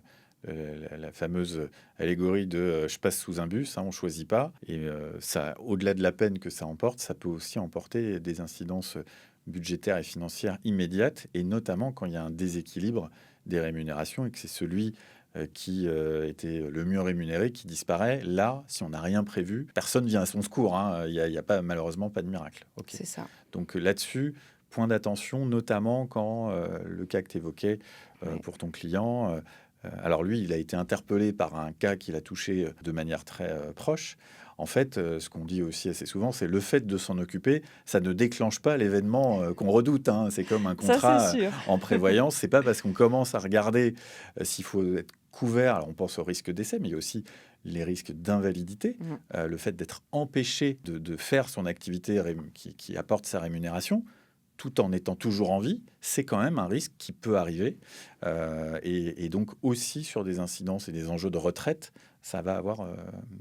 [SPEAKER 1] la fameuse allégorie de je passe sous un bus, hein, on ne choisit pas. Et ça, au-delà de la peine que ça emporte, ça peut aussi emporter des incidences budgétaires et financières immédiates, et notamment quand il y a un déséquilibre des rémunérations et que c'est celui qui était le mieux rémunéré qui disparaît. Là, si on n'a rien prévu, personne vient à son secours, hein. Il y a pas, malheureusement pas de miracle. Okay.
[SPEAKER 2] C'est ça.
[SPEAKER 1] Donc là-dessus, point d'attention, notamment quand le cas que tu évoquais pour ton client, alors lui, il a été interpellé par un cas qu'il a touché de manière très proche. En fait, ce qu'on dit aussi assez souvent, c'est le fait de s'en occuper, ça ne déclenche pas l'événement qu'on redoute, hein. C'est comme un contrat
[SPEAKER 2] Ça, c'est sûr.
[SPEAKER 1] en prévoyance. C'est pas parce qu'on commence à regarder s'il faut être couverts. Alors, on pense au risque d'essai, mais il y a aussi les risques d'invalidité. Le fait d'être empêché de faire son activité qui apporte sa rémunération, tout en étant toujours en vie, c'est quand même un risque qui peut arriver. Et donc aussi sur des incidences et des enjeux de retraite, ça va avoir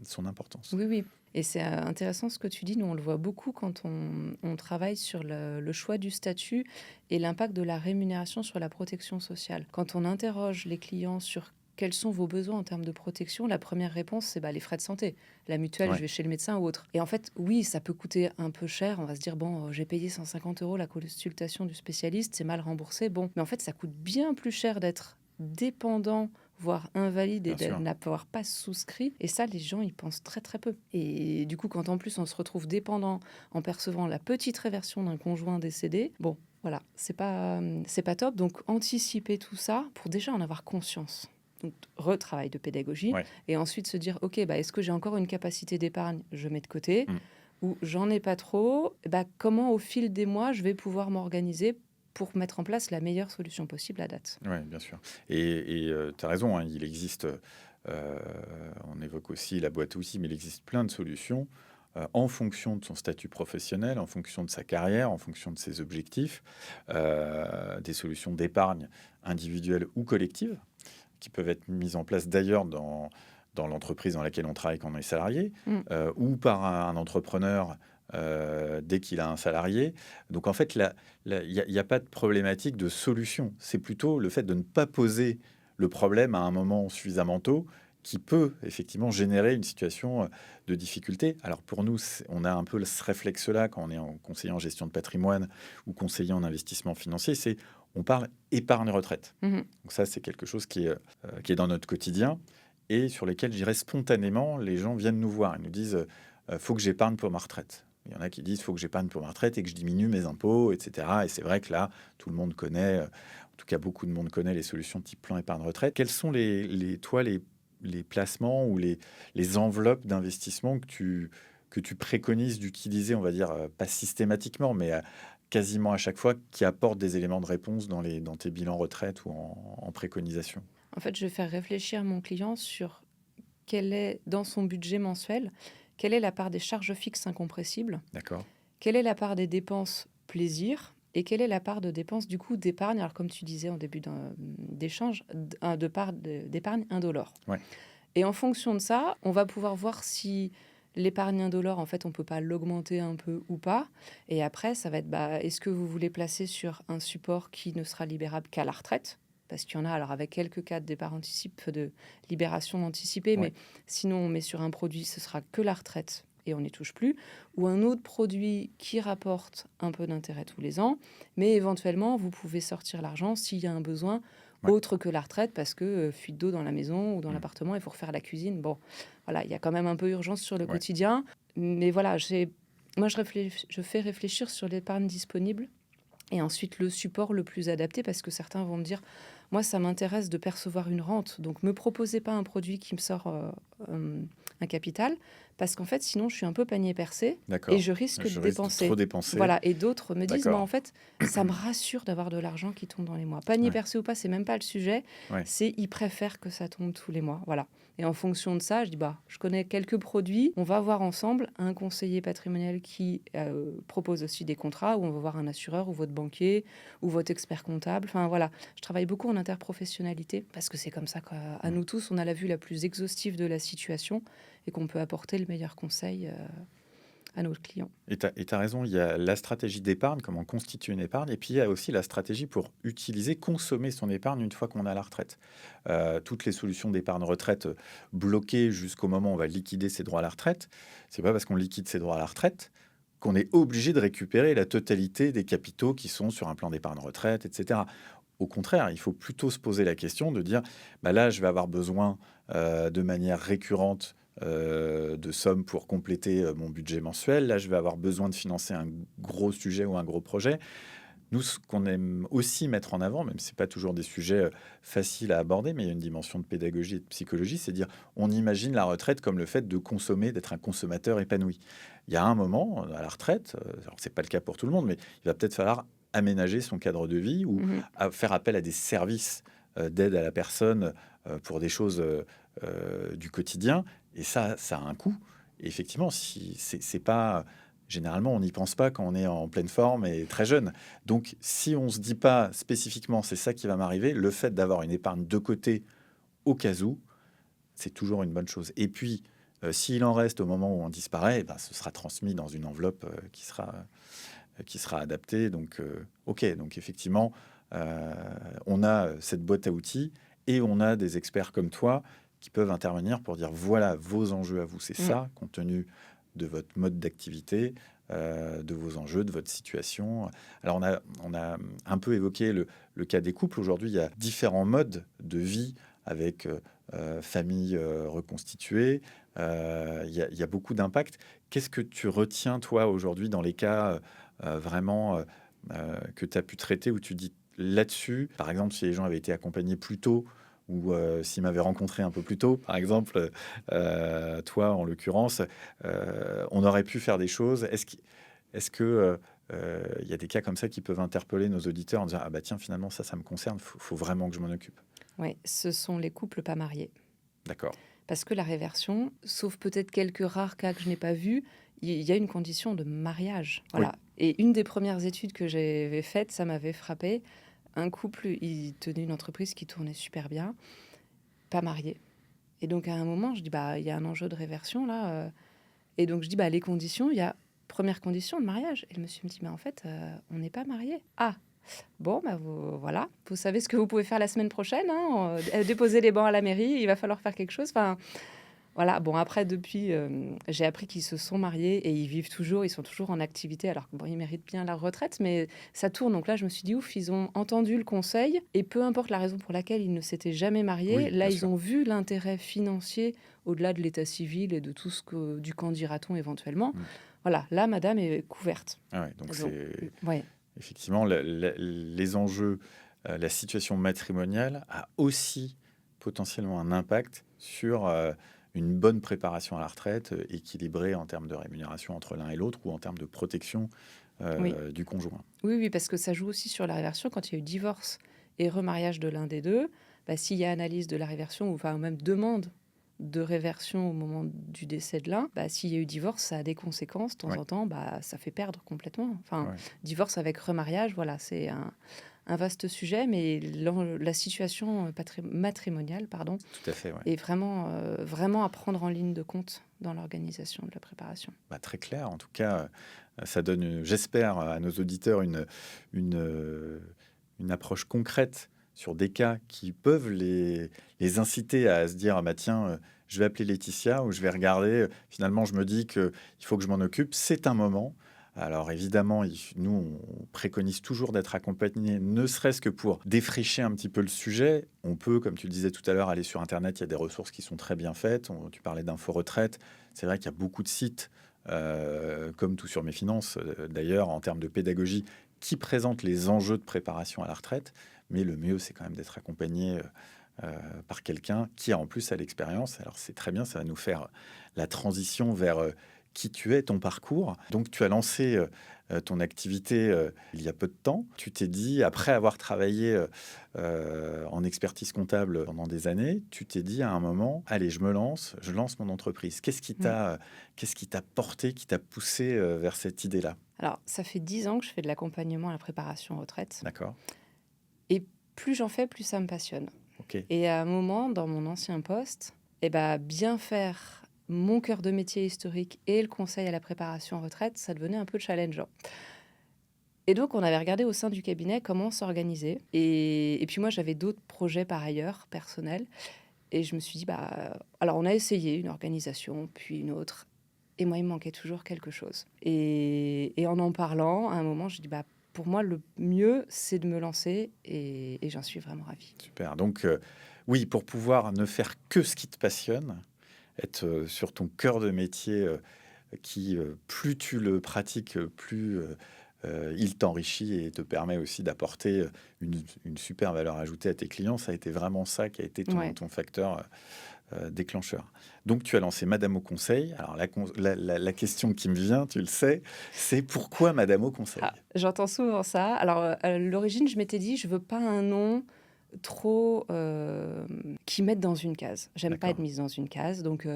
[SPEAKER 1] son importance.
[SPEAKER 2] Oui, oui. Et c'est intéressant ce que tu dis. Nous, on le voit beaucoup quand on travaille sur le choix du statut et l'impact de la rémunération sur la protection sociale. Quand on interroge les clients sur quels sont vos besoins en termes de protection, la première réponse, c'est les frais de santé. La mutuelle, je vais chez le médecin ou autre. Et en fait, oui, ça peut coûter un peu cher. On va se dire, bon, j'ai payé 150 € la consultation du spécialiste, c'est mal remboursé. Bon, mais en fait, ça coûte bien plus cher d'être dépendant, voire invalide, et de n'avoir pas souscrit. Et ça, les gens, ils pensent très, très peu. Et du coup, quand en plus, on se retrouve dépendant en percevant la petite réversion d'un conjoint décédé, bon, voilà, c'est pas top. Donc, anticiper tout ça pour déjà en avoir conscience. Donc, retravail de pédagogie. Et ensuite se dire, OK, est-ce que j'ai encore une capacité d'épargne? Je mets de côté. Ou j'en ai pas trop. Comment, au fil des mois, je vais pouvoir m'organiser pour mettre en place la meilleure solution possible à date.
[SPEAKER 1] Oui, bien sûr. Et tu as raison, il existe, on évoque aussi la boîte à outils, mais il existe plein de solutions en fonction de son statut professionnel, en fonction de sa carrière, en fonction de ses objectifs, des solutions d'épargne individuelle ou collective, qui peuvent être mises en place d'ailleurs dans l'entreprise dans laquelle on travaille quand on est salarié, ou par un entrepreneur dès qu'il a un salarié. Donc en fait, il n'y a pas de problématique de solution. C'est plutôt le fait de ne pas poser le problème à un moment suffisamment tôt qui peut effectivement générer une situation de difficulté. Alors pour nous, on a un peu ce réflexe-là quand on est conseiller en gestion de patrimoine ou conseiller en investissement financier, c'est on parle épargne retraite. Donc ça, c'est quelque chose qui est dans notre quotidien et sur lesquels, je dirais, spontanément, les gens viennent nous voir. Ils nous disent faut que j'épargne pour ma retraite. Il y en a qui disent faut que j'épargne pour ma retraite et que je diminue mes impôts, etc. Et c'est vrai que là, tout le monde connaît, en tout cas beaucoup de monde connaît les solutions type plan épargne retraite. Quels sont les placements ou les enveloppes d'investissement que tu préconises d'utiliser, on va dire, pas systématiquement, mais quasiment à chaque fois, qui apportent des éléments de réponse dans tes bilans retraite ou en préconisation?
[SPEAKER 2] En fait, je vais faire réfléchir mon client sur quelle est, dans son budget mensuel, quelle est la part des charges fixes incompressibles,
[SPEAKER 1] D'accord.
[SPEAKER 2] Quelle est la part des dépenses plaisir et quelle est la part de dépenses du coup d'épargne, alors comme tu disais en début d'échange, de part d'épargne indolore. Et en fonction de ça, on va pouvoir voir si l'épargne indolore, en fait, on peut pas l'augmenter un peu ou pas. Et après, ça va être, est-ce que vous voulez placer sur un support qui ne sera libérable qu'à la retraite? Parce qu'il y en a, alors avec quelques cas de départ anticipé, de libération anticipée, mais sinon on met sur un produit, ce sera que la retraite et on n'y touche plus, ou un autre produit qui rapporte un peu d'intérêt tous les ans, mais éventuellement vous pouvez sortir l'argent s'il y a un besoin autre que la retraite, parce que fuite d'eau dans la maison ou dans l'appartement, il faut refaire la cuisine. Bon, voilà, il y a quand même un peu urgence sur le quotidien, mais voilà, moi je fais réfléchir sur l'épargne disponible et ensuite le support le plus adapté, parce que certains vont me dire, moi ça m'intéresse de percevoir une rente, donc me proposez pas un produit qui me sort un capital, parce qu'en fait sinon je suis un peu panier percé et je risque de dépenser.
[SPEAKER 1] Trop dépenser.
[SPEAKER 2] Voilà, et d'autres me disent, en fait ça me rassure d'avoir de l'argent qui tombe dans les mois. Panier percé ou pas, c'est même pas le sujet, c'est ils préfèrent que ça tombe tous les mois. Voilà. Et en fonction de ça, je dis, je connais quelques produits, on va voir ensemble un conseiller patrimonial qui propose aussi des contrats, où on va voir un assureur ou votre banquier ou votre expert comptable. Enfin voilà, je travaille beaucoup en interprofessionnalité, parce que c'est comme ça qu'à nous tous, on a la vue la plus exhaustive de la situation et qu'on peut apporter le meilleur conseil à nos clients.
[SPEAKER 1] Et tu as raison, il y a la stratégie d'épargne, comment constituer une épargne, et puis il y a aussi la stratégie pour consommer son épargne une fois qu'on a la retraite. Toutes les solutions d'épargne retraite bloquées jusqu'au moment où on va liquider ses droits à la retraite, c'est pas parce qu'on liquide ses droits à la retraite qu'on est obligé de récupérer la totalité des capitaux qui sont sur un plan d'épargne retraite, etc. Au contraire, il faut plutôt se poser la question de dire, là, je vais avoir besoin de manière récurrente de sommes pour compléter mon budget mensuel. Là, je vais avoir besoin de financer un gros sujet ou un gros projet. Nous, ce qu'on aime aussi mettre en avant, même si ce n'est pas toujours des sujets faciles à aborder, mais il y a une dimension de pédagogie et de psychologie, c'est dire on imagine la retraite comme le fait de consommer, d'être un consommateur épanoui. Il y a un moment, à la retraite, alors ce n'est pas le cas pour tout le monde, mais il va peut-être falloir aménager son cadre de vie ou faire appel à des services d'aide à la personne pour des choses du quotidien. Et ça a un coût. Et effectivement, si c'est pas généralement, on n'y pense pas quand on est en pleine forme et très jeune. Donc, si on se dit pas spécifiquement, c'est ça qui va m'arriver, le fait d'avoir une épargne de côté au cas où, c'est toujours une bonne chose. Et puis, s'il en reste au moment où on disparaît, ben, ce sera transmis dans une enveloppe qui sera adaptée. Donc, OK. Donc, effectivement, on a cette boîte à outils et on a des experts comme toi qui peuvent intervenir pour dire voilà vos enjeux à vous, c'est
[SPEAKER 2] Mmh.
[SPEAKER 1] ça, compte tenu de votre mode d'activité, de vos enjeux, de votre situation. Alors, on a un peu évoqué le cas des couples. Aujourd'hui, il y a différents modes de vie avec famille reconstituée. Il y a beaucoup d'impact. Qu'est-ce que tu retiens, toi, aujourd'hui, dans les cas vraiment que tu as pu traiter où tu dis là-dessus, par exemple, si les gens avaient été accompagnés plus tôt ou s'ils m'avaient rencontré un peu plus tôt, par exemple, toi en l'occurrence, on aurait pu faire des choses. Est-ce que il y a des cas comme ça qui peuvent interpeller nos auditeurs en disant ah bah tiens finalement ça me concerne, faut vraiment que je m'en occupe.
[SPEAKER 2] Ouais, ce sont les couples pas mariés.
[SPEAKER 1] D'accord.
[SPEAKER 2] Parce que la réversion, sauf peut-être quelques rares cas que je n'ai pas vus, il y a une condition de mariage.
[SPEAKER 1] Oui.
[SPEAKER 2] Voilà. Et une des premières études que j'avais faites, ça m'avait frappé. Un couple, il tenait une entreprise qui tournait super bien, pas marié. Et donc à un moment, je dis bah il y a un enjeu de réversion là. Et donc je dis bah les conditions, il y a première condition de mariage. Et le monsieur me dit mais en fait on n'est pas mariés. Ah bon bah voilà, vous savez ce que vous pouvez faire la semaine prochaine, hein, déposer les bancs à la mairie, il va falloir faire quelque chose. Enfin voilà, bon après depuis, j'ai appris qu'ils se sont mariés et ils vivent toujours, ils sont toujours en activité alors que bon, ils méritent bien la retraite, mais ça tourne. Donc là, je me suis dit: «Ouf, ils ont entendu le conseil» et peu importe la raison pour laquelle ils ne s'étaient jamais mariés,
[SPEAKER 1] Oui,
[SPEAKER 2] là,
[SPEAKER 1] bien
[SPEAKER 2] ils
[SPEAKER 1] sûr.
[SPEAKER 2] ont vu l'intérêt financier au-delà de l'état civil et de tout ce que du qu'en dira-t-on éventuellement.
[SPEAKER 1] Mm.
[SPEAKER 2] Voilà, là, madame est couverte.
[SPEAKER 1] Ah ouais, donc
[SPEAKER 2] Donc
[SPEAKER 1] c'est
[SPEAKER 2] ouais,
[SPEAKER 1] effectivement les enjeux, la situation matrimoniale a aussi potentiellement un impact sur une bonne préparation à la retraite, équilibrée en termes de rémunération entre l'un et l'autre ou en termes de protection
[SPEAKER 2] oui.
[SPEAKER 1] du conjoint.
[SPEAKER 2] Oui, oui, parce que ça joue aussi sur la réversion. Quand il y a eu divorce et remariage de l'un des deux, bah, s'il y a analyse de la réversion, ou enfin même demande de réversion au moment du décès de l'un, bah, s'il y a eu divorce, ça a des conséquences. De temps
[SPEAKER 1] Ouais,
[SPEAKER 2] en temps, bah, ça fait perdre complètement. Enfin,
[SPEAKER 1] ouais,
[SPEAKER 2] divorce avec remariage, voilà, c'est un vaste sujet, mais la situation matrimoniale, pardon,
[SPEAKER 1] tout à fait, ouais.
[SPEAKER 2] est vraiment, vraiment à prendre en ligne de compte dans l'organisation de la préparation.
[SPEAKER 1] Bah, très clair. En tout cas, ça donne, j'espère, à nos auditeurs une, une approche concrète sur des cas qui peuvent les inciter à se dire: «Ah bah tiens, je vais appeler Laetitia ou je vais regarder, finalement je me dis qu'il faut que je m'en occupe». C'est un moment. Alors évidemment, nous, on préconise toujours d'être accompagnés, ne serait-ce que pour défricher un petit peu le sujet. On peut, comme tu le disais tout à l'heure, aller sur internet, il y a des ressources qui sont très bien faites. Tu parlais d'Info Retraite. C'est vrai qu'il y a beaucoup de sites, comme Tout sur mes finances, d'ailleurs, en termes de pédagogie, qui présentent les enjeux de préparation à la retraite. Mais le mieux, c'est quand même d'être accompagné par quelqu'un qui a en plus à l'expérience. Alors c'est très bien, ça va nous faire la transition vers qui tu es, ton parcours. Donc tu as lancé ton activité il y a peu de temps. Tu t'es dit, après avoir travaillé en expertise comptable pendant des années, tu t'es dit à un moment, allez, je lance mon entreprise. Qu'est-ce qui t'a porté, qui t'a poussé vers cette idée-là?
[SPEAKER 2] Alors, ça fait 10 ans que je fais de l'accompagnement à la préparation retraite.
[SPEAKER 1] D'accord.
[SPEAKER 2] Et plus j'en fais, plus ça me passionne.
[SPEAKER 1] Ok.
[SPEAKER 2] Et à un moment, dans mon ancien poste, eh ben, bien faire mon cœur de métier historique et le conseil à la préparation en retraite, ça devenait un peu challengeant. Et donc, on avait regardé au sein du cabinet comment s'organiser. Et puis moi, j'avais d'autres projets par ailleurs, personnels. Et je me suis dit, bah, alors on a essayé une organisation, puis une autre. Et moi, il me manquait toujours quelque chose. Et en parlant, à un moment, je dis, bah, pour moi, le mieux, c'est de me lancer. Et j'en suis vraiment ravie.
[SPEAKER 1] Super. Donc, oui, pour pouvoir ne faire que ce qui te passionne, être sur ton cœur de métier qui, plus tu le pratiques, plus il t'enrichit et te permet aussi d'apporter une super valeur ajoutée à tes clients. Ça a été vraiment ça qui a été
[SPEAKER 2] Ouais.
[SPEAKER 1] ton facteur déclencheur. Donc, tu as lancé Madame au Conseil. Alors, la question qui me vient, tu le sais, c'est pourquoi Madame au Conseil?
[SPEAKER 2] Ah, j'entends souvent ça. Alors, à l'origine, je m'étais dit, je veux pas un nom trop qui mettent dans une case. J'aime pas être
[SPEAKER 1] D'accord.
[SPEAKER 2] mise dans une case, donc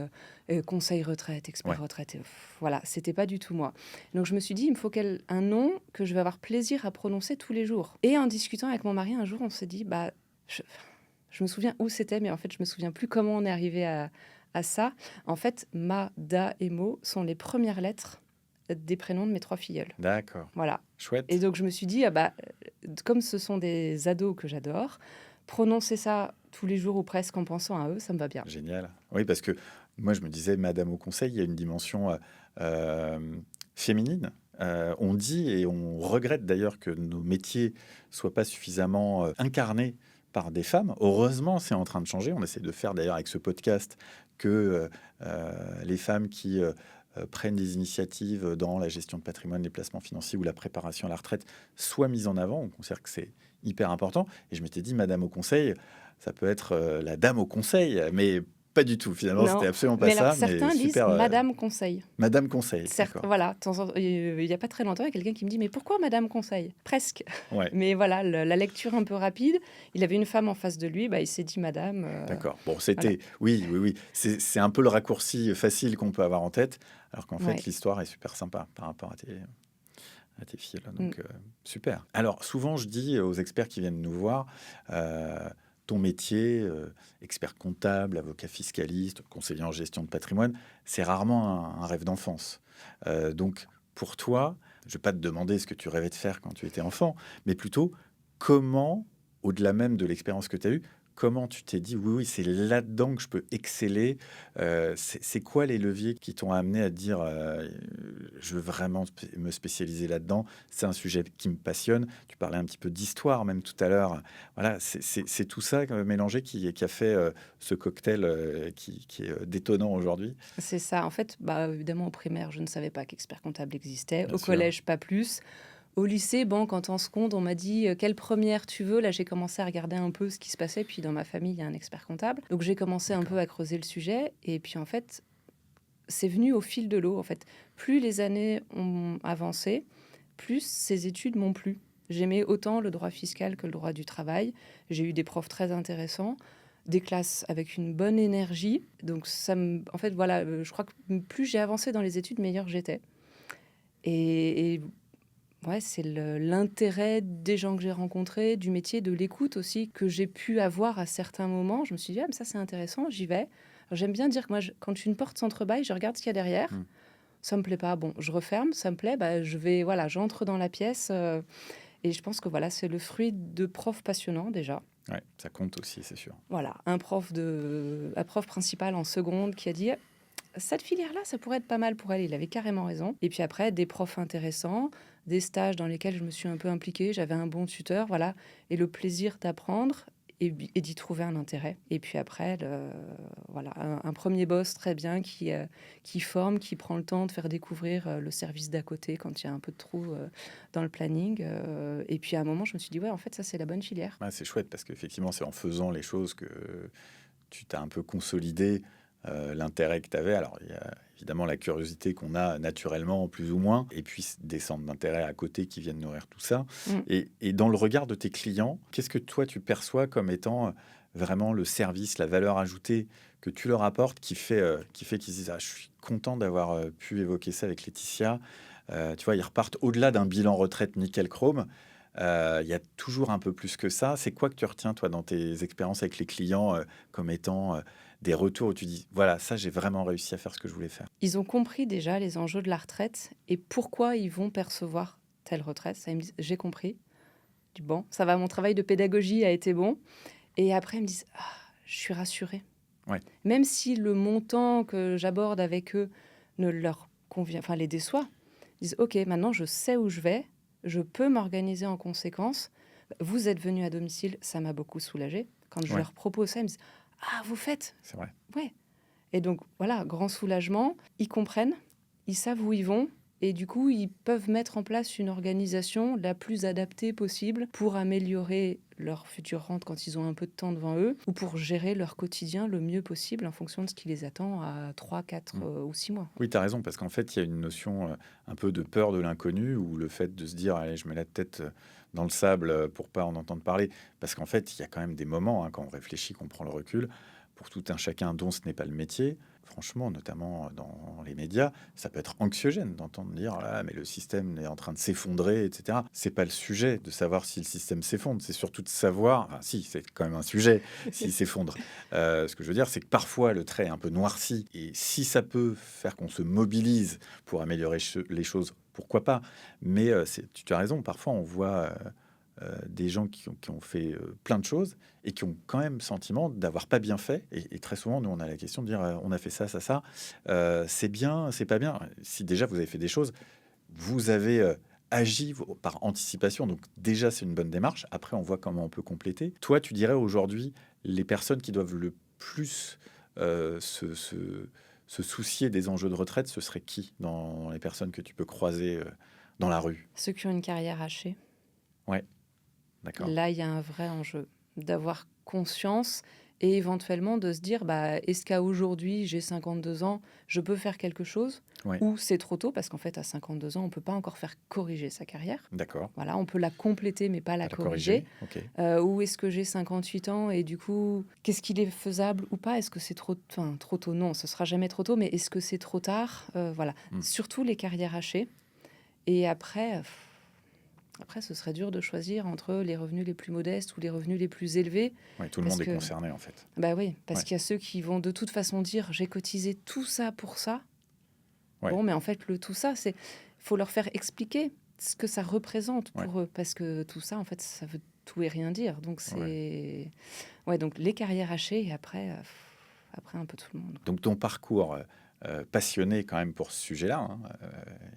[SPEAKER 2] conseil retraite, expert
[SPEAKER 1] Ouais.
[SPEAKER 2] retraite, voilà, c'était pas du tout moi. Donc je me suis dit, il me faut un nom que je vais avoir plaisir à prononcer tous les jours. Et en discutant avec mon mari un jour, on s'est dit, bah, je me souviens où c'était, mais en fait, je me souviens plus comment on est arrivé à ça. En fait, Ma, Da et Mo sont les premières lettres des prénoms de mes 3 filleuls.
[SPEAKER 1] D'accord.
[SPEAKER 2] Voilà. Et
[SPEAKER 1] Chouette.
[SPEAKER 2] donc je me suis dit, ah bah, comme ce sont des ados que j'adore, prononcer ça tous les jours ou presque en pensant à eux, ça me va bien.
[SPEAKER 1] Génial. Oui, parce que moi, je me disais, Madame au conseil, il y a une dimension féminine. On dit et on regrette d'ailleurs que nos métiers soient pas suffisamment incarnés par des femmes. Heureusement, c'est en train de changer. On essaie de faire d'ailleurs avec ce podcast que les femmes qui prennent des initiatives dans la gestion de patrimoine, les placements financiers ou la préparation à la retraite soient mises en avant. On considère que c'est hyper important. Et je m'étais dit, Madame au conseil, ça peut être la dame au conseil, mais pas du tout. Finalement, c'était
[SPEAKER 2] Non,
[SPEAKER 1] absolument pas
[SPEAKER 2] mais alors
[SPEAKER 1] ça, mais
[SPEAKER 2] certains disent
[SPEAKER 1] super.
[SPEAKER 2] Madame Conseil.
[SPEAKER 1] Madame conseil,
[SPEAKER 2] Certes,
[SPEAKER 1] d'accord.
[SPEAKER 2] voilà, il n'y a pas très longtemps, il y a quelqu'un qui me dit, mais pourquoi Madame Conseil? Presque.
[SPEAKER 1] Ouais,
[SPEAKER 2] Mais voilà, la lecture un peu rapide, il avait une femme en face de lui, bah, il s'est dit Madame.
[SPEAKER 1] d'accord. Bon,
[SPEAKER 2] Voilà.
[SPEAKER 1] c'était. Oui, oui, oui. C'est un peu le raccourci facile qu'on peut avoir en tête, alors qu'en fait,
[SPEAKER 2] Ouais.
[SPEAKER 1] l'histoire est super sympa par rapport à tes filles. Là.
[SPEAKER 2] Mm.
[SPEAKER 1] Donc, super. Alors, souvent, je dis aux experts qui viennent nous voir, euh, ton métier, expert comptable, avocat fiscaliste, conseiller en gestion de patrimoine, c'est rarement un rêve d'enfance. Donc, pour toi, je ne vais pas te demander ce que tu rêvais de faire quand tu étais enfant, mais plutôt comment, au-delà même de l'expérience que tu as eue, comment tu t'es dit, oui, oui, c'est là-dedans que je peux exceller. C'est quoi les leviers qui t'ont amené à te dire, je veux vraiment me spécialiser là-dedans. C'est un sujet qui me passionne. Tu parlais un petit peu d'histoire même tout à l'heure. Voilà, c'est tout ça mélangé qui a fait ce cocktail qui est détonnant aujourd'hui.
[SPEAKER 2] C'est ça. En fait, bah, évidemment, au primaire, je ne savais pas qu'expert comptable existait.
[SPEAKER 1] Bien
[SPEAKER 2] Au
[SPEAKER 1] sûr.
[SPEAKER 2] collège, pas plus. Au lycée, bon, quand en seconde, on m'a dit quelle première tu veux. Là, j'ai commencé à regarder un peu ce qui se passait. Puis dans ma famille, il y a un expert comptable. Donc j'ai commencé un peu
[SPEAKER 1] D'accord.
[SPEAKER 2] à creuser le sujet. Et puis en fait, c'est venu au fil de l'eau. En fait, plus les années ont avancé, plus ces études m'ont plu. J'aimais autant le droit fiscal que le droit du travail. J'ai eu des profs très intéressants, des classes avec une bonne énergie. Donc en fait, voilà, je crois que plus j'ai avancé dans les études, meilleure j'étais. Et ouais, c'est l'intérêt des gens que j'ai rencontrés, du métier, de l'écoute aussi, que j'ai pu avoir à certains moments. Je me suis dit, ah, mais ça c'est intéressant, j'y vais. Alors, j'aime bien dire que moi, quand une porte s'entrebâille, je regarde ce qu'il y a derrière.
[SPEAKER 1] Hmm.
[SPEAKER 2] Ça me plaît pas, bon, je referme. Ça me plaît, bah, voilà, j'entre dans la pièce. Et je pense que voilà, c'est le fruit de profs passionnants déjà.
[SPEAKER 1] Ouais, ça compte aussi, c'est sûr.
[SPEAKER 2] Voilà, un prof principal en seconde qui a dit cette filière-là, ça pourrait être pas mal pour elle. Il avait carrément raison. Et puis après, des profs intéressants, des stages dans lesquels je me suis un peu impliquée. J'avais un bon tuteur, voilà, et le plaisir d'apprendre et d'y trouver un intérêt. Et puis après, voilà, un premier boss très bien qui forme, qui prend le temps de faire découvrir le service d'à côté quand il y a un peu de trou dans le planning. Et puis à un moment, je me suis dit, ouais, en fait, ça, c'est la bonne filière.
[SPEAKER 1] Ouais, c'est chouette parce qu'effectivement, c'est en faisant les choses que tu t'as un peu consolidé l'intérêt que tu avais. Alors, il y a évidemment la curiosité qu'on a naturellement, plus ou moins, et puis des centres d'intérêt à côté qui viennent nourrir tout ça.
[SPEAKER 2] Mm.
[SPEAKER 1] Et dans le regard de tes clients, qu'est-ce que toi, tu perçois comme étant vraiment le service, la valeur ajoutée que tu leur apportes qui fait qu'ils se disent, ah, je suis content d'avoir pu évoquer ça avec Laetitia. Tu vois, ils repartent au-delà d'un bilan retraite nickel chrome. Il y a toujours un peu plus que ça. C'est quoi que tu retiens, toi, dans tes expériences avec les clients, comme étant des retours où tu dis, voilà, ça, j'ai vraiment réussi à faire ce que je voulais faire.
[SPEAKER 2] Ils ont compris déjà les enjeux de la retraite et pourquoi ils vont percevoir telle retraite. Ça, ils me disent, j'ai compris. Je dis, bon, ça va, mon travail de pédagogie a été bon. Et après, ils me disent, ah, je suis rassurée.
[SPEAKER 1] Ouais.
[SPEAKER 2] Même si le montant que j'aborde avec eux ne leur convient, enfin les déçoit, ils disent, ok, maintenant je sais où je vais, je peux m'organiser en conséquence. Vous êtes venu à domicile, ça m'a beaucoup soulagée. Quand je
[SPEAKER 1] Ouais.
[SPEAKER 2] leur propose ça, ils me disent, ah, vous faites?
[SPEAKER 1] C'est vrai.
[SPEAKER 2] Ouais. Et donc, voilà, grand soulagement. Ils comprennent, ils savent où ils vont. Et du coup, ils peuvent mettre en place une organisation la plus adaptée possible pour améliorer leur future rente quand ils ont un peu de temps devant eux, ou pour gérer leur quotidien le mieux possible en fonction de ce qui les attend à 3, 4 ou 6 mois.
[SPEAKER 1] Oui, tu as raison, parce qu'en fait, il y a une notion un peu de peur de l'inconnu, ou le fait de se dire, allez, je mets la tête dans le sable pour pas en entendre parler. Parce qu'en fait, il y a quand même des moments, quand on réfléchit, qu'on prend le recul, pour tout un chacun dont ce n'est pas le métier. Franchement, notamment dans les médias, ça peut être anxiogène d'entendre dire ah, mais le système est en train de s'effondrer, etc. C'est pas le sujet de savoir si le système s'effondre, c'est surtout de savoir, enfin, si, c'est quand même un sujet s'il s'effondre. Ce que je veux dire, c'est que parfois le trait est un peu noirci, et si ça peut faire qu'on se mobilise pour améliorer les choses, pourquoi pas. Mais tu as raison, parfois on voit des gens qui ont fait plein de choses et qui ont quand même le sentiment d'avoir pas bien fait. Et très souvent, nous, on a la question de dire on a fait ça, ça, ça. C'est bien, c'est pas bien. Si déjà vous avez fait des choses, vous avez agi par anticipation. Donc déjà, c'est une bonne démarche. Après, on voit comment on peut compléter. Toi, tu dirais aujourd'hui, les personnes qui doivent le plus se soucier des enjeux de retraite, ce serait qui dans les personnes que tu peux croiser dans la rue?
[SPEAKER 2] Ceux qui ont une carrière hachée,
[SPEAKER 1] Ouais, d'accord.
[SPEAKER 2] là, il y a un vrai enjeu d'avoir conscience et éventuellement de se dire, bah, est-ce qu'à aujourd'hui, j'ai 52 ans, je peux faire quelque chose
[SPEAKER 1] Ouais,
[SPEAKER 2] ou c'est trop tôt parce qu'en fait, à 52 ans, on ne peut pas encore faire corriger sa carrière.
[SPEAKER 1] d'accord.
[SPEAKER 2] Voilà, on peut la compléter mais pas la
[SPEAKER 1] À la
[SPEAKER 2] corriger.
[SPEAKER 1] corriger, ok.
[SPEAKER 2] Ou est-ce que j'ai 58 ans et du coup, qu'est-ce qu'il est faisable ou pas? Est-ce que c'est trop tôt? Non, ce sera jamais trop tôt, mais est-ce que c'est trop tard? Voilà, surtout les carrières hachées. Et après, ce serait dur de choisir entre les revenus les plus modestes ou les revenus les plus élevés.
[SPEAKER 1] Ouais, tout le
[SPEAKER 2] Parce
[SPEAKER 1] monde est
[SPEAKER 2] que,
[SPEAKER 1] concerné en fait.
[SPEAKER 2] bah oui, parce
[SPEAKER 1] Ouais.
[SPEAKER 2] qu'il y a ceux qui vont de toute façon dire j'ai cotisé tout ça pour ça.
[SPEAKER 1] Ouais.
[SPEAKER 2] Bon, mais en fait, le tout ça, c'est faut leur faire expliquer ce que ça représente pour eux, parce que tout ça, en fait, ça veut tout et rien dire. Donc c'est donc les carrières hachées et après un peu tout le monde.
[SPEAKER 1] Donc ton parcours passionné quand même pour ce sujet-là,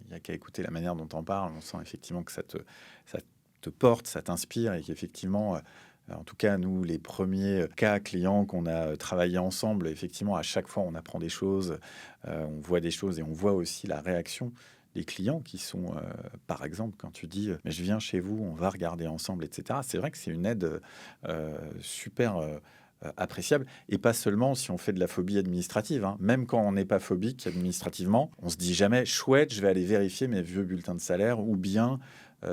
[SPEAKER 1] il n'y a qu'à écouter la manière dont on parle, on sent effectivement que ça te porte, ça t'inspire, et qu'effectivement, en tout cas, nous, les premiers cas clients qu'on a travaillé ensemble, effectivement, à chaque fois, on apprend des choses, on voit des choses, et on voit aussi la réaction des clients qui sont, par exemple, quand tu dis mais je viens chez vous, on va regarder ensemble, etc. C'est vrai que c'est une aide super appréciable, et pas seulement si on fait de la phobie administrative. Même quand on n'est pas phobique administrativement, on se dit jamais chouette, je vais aller vérifier mes vieux bulletins de salaire, ou bien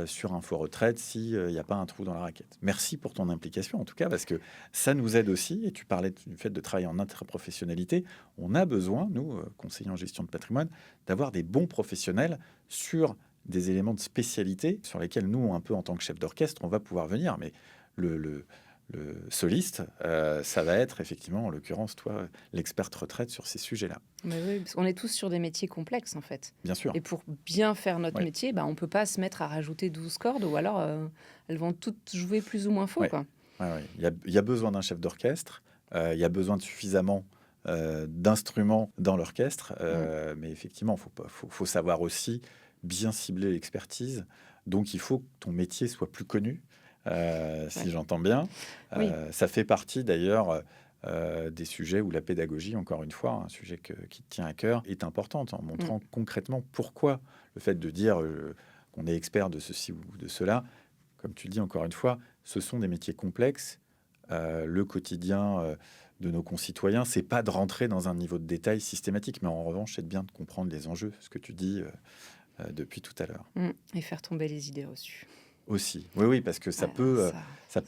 [SPEAKER 1] sur Info Retraite s'il n'y a pas un trou dans la raquette. Merci pour ton implication en tout cas, parce que ça nous aide aussi. Et tu parlais du fait de travailler en interprofessionnalité. On a besoin, nous, conseillers en gestion de patrimoine, d'avoir des bons professionnels sur des éléments de spécialité sur lesquels nous, un peu en tant que chef d'orchestre, on va pouvoir venir. Mais le soliste, ça va être effectivement, en l'occurrence, toi, l'experte retraite sur ces sujets-là.
[SPEAKER 2] Mais oui, parce qu'on est tous sur des métiers complexes en fait.
[SPEAKER 1] Bien sûr.
[SPEAKER 2] Et pour bien faire notre
[SPEAKER 1] Ouais.
[SPEAKER 2] métier, bah, on peut pas se mettre à rajouter 12 cordes ou alors elles vont toutes jouer plus ou moins faux.
[SPEAKER 1] Ouais.
[SPEAKER 2] Quoi.
[SPEAKER 1] Ouais. Il y a besoin d'un chef d'orchestre, il y a besoin de suffisamment d'instruments dans l'orchestre, mais effectivement, faut savoir aussi bien cibler l'expertise. Donc, il faut que ton métier soit plus connu, si j'entends bien.
[SPEAKER 2] Oui.
[SPEAKER 1] Ça fait partie d'ailleurs des sujets où la pédagogie, encore une fois, un sujet qui te tient à cœur, est importante, en montrant concrètement pourquoi le fait de dire qu'on est expert de ceci ou de cela, comme tu le dis encore une fois, ce sont des métiers complexes. Le quotidien de nos concitoyens, c'est pas de rentrer dans un niveau de détail systématique, mais en revanche, c'est bien de comprendre les enjeux, ce que tu dis depuis tout à l'heure.
[SPEAKER 2] Et faire tomber les idées reçues.
[SPEAKER 1] Aussi, oui, parce que ça peut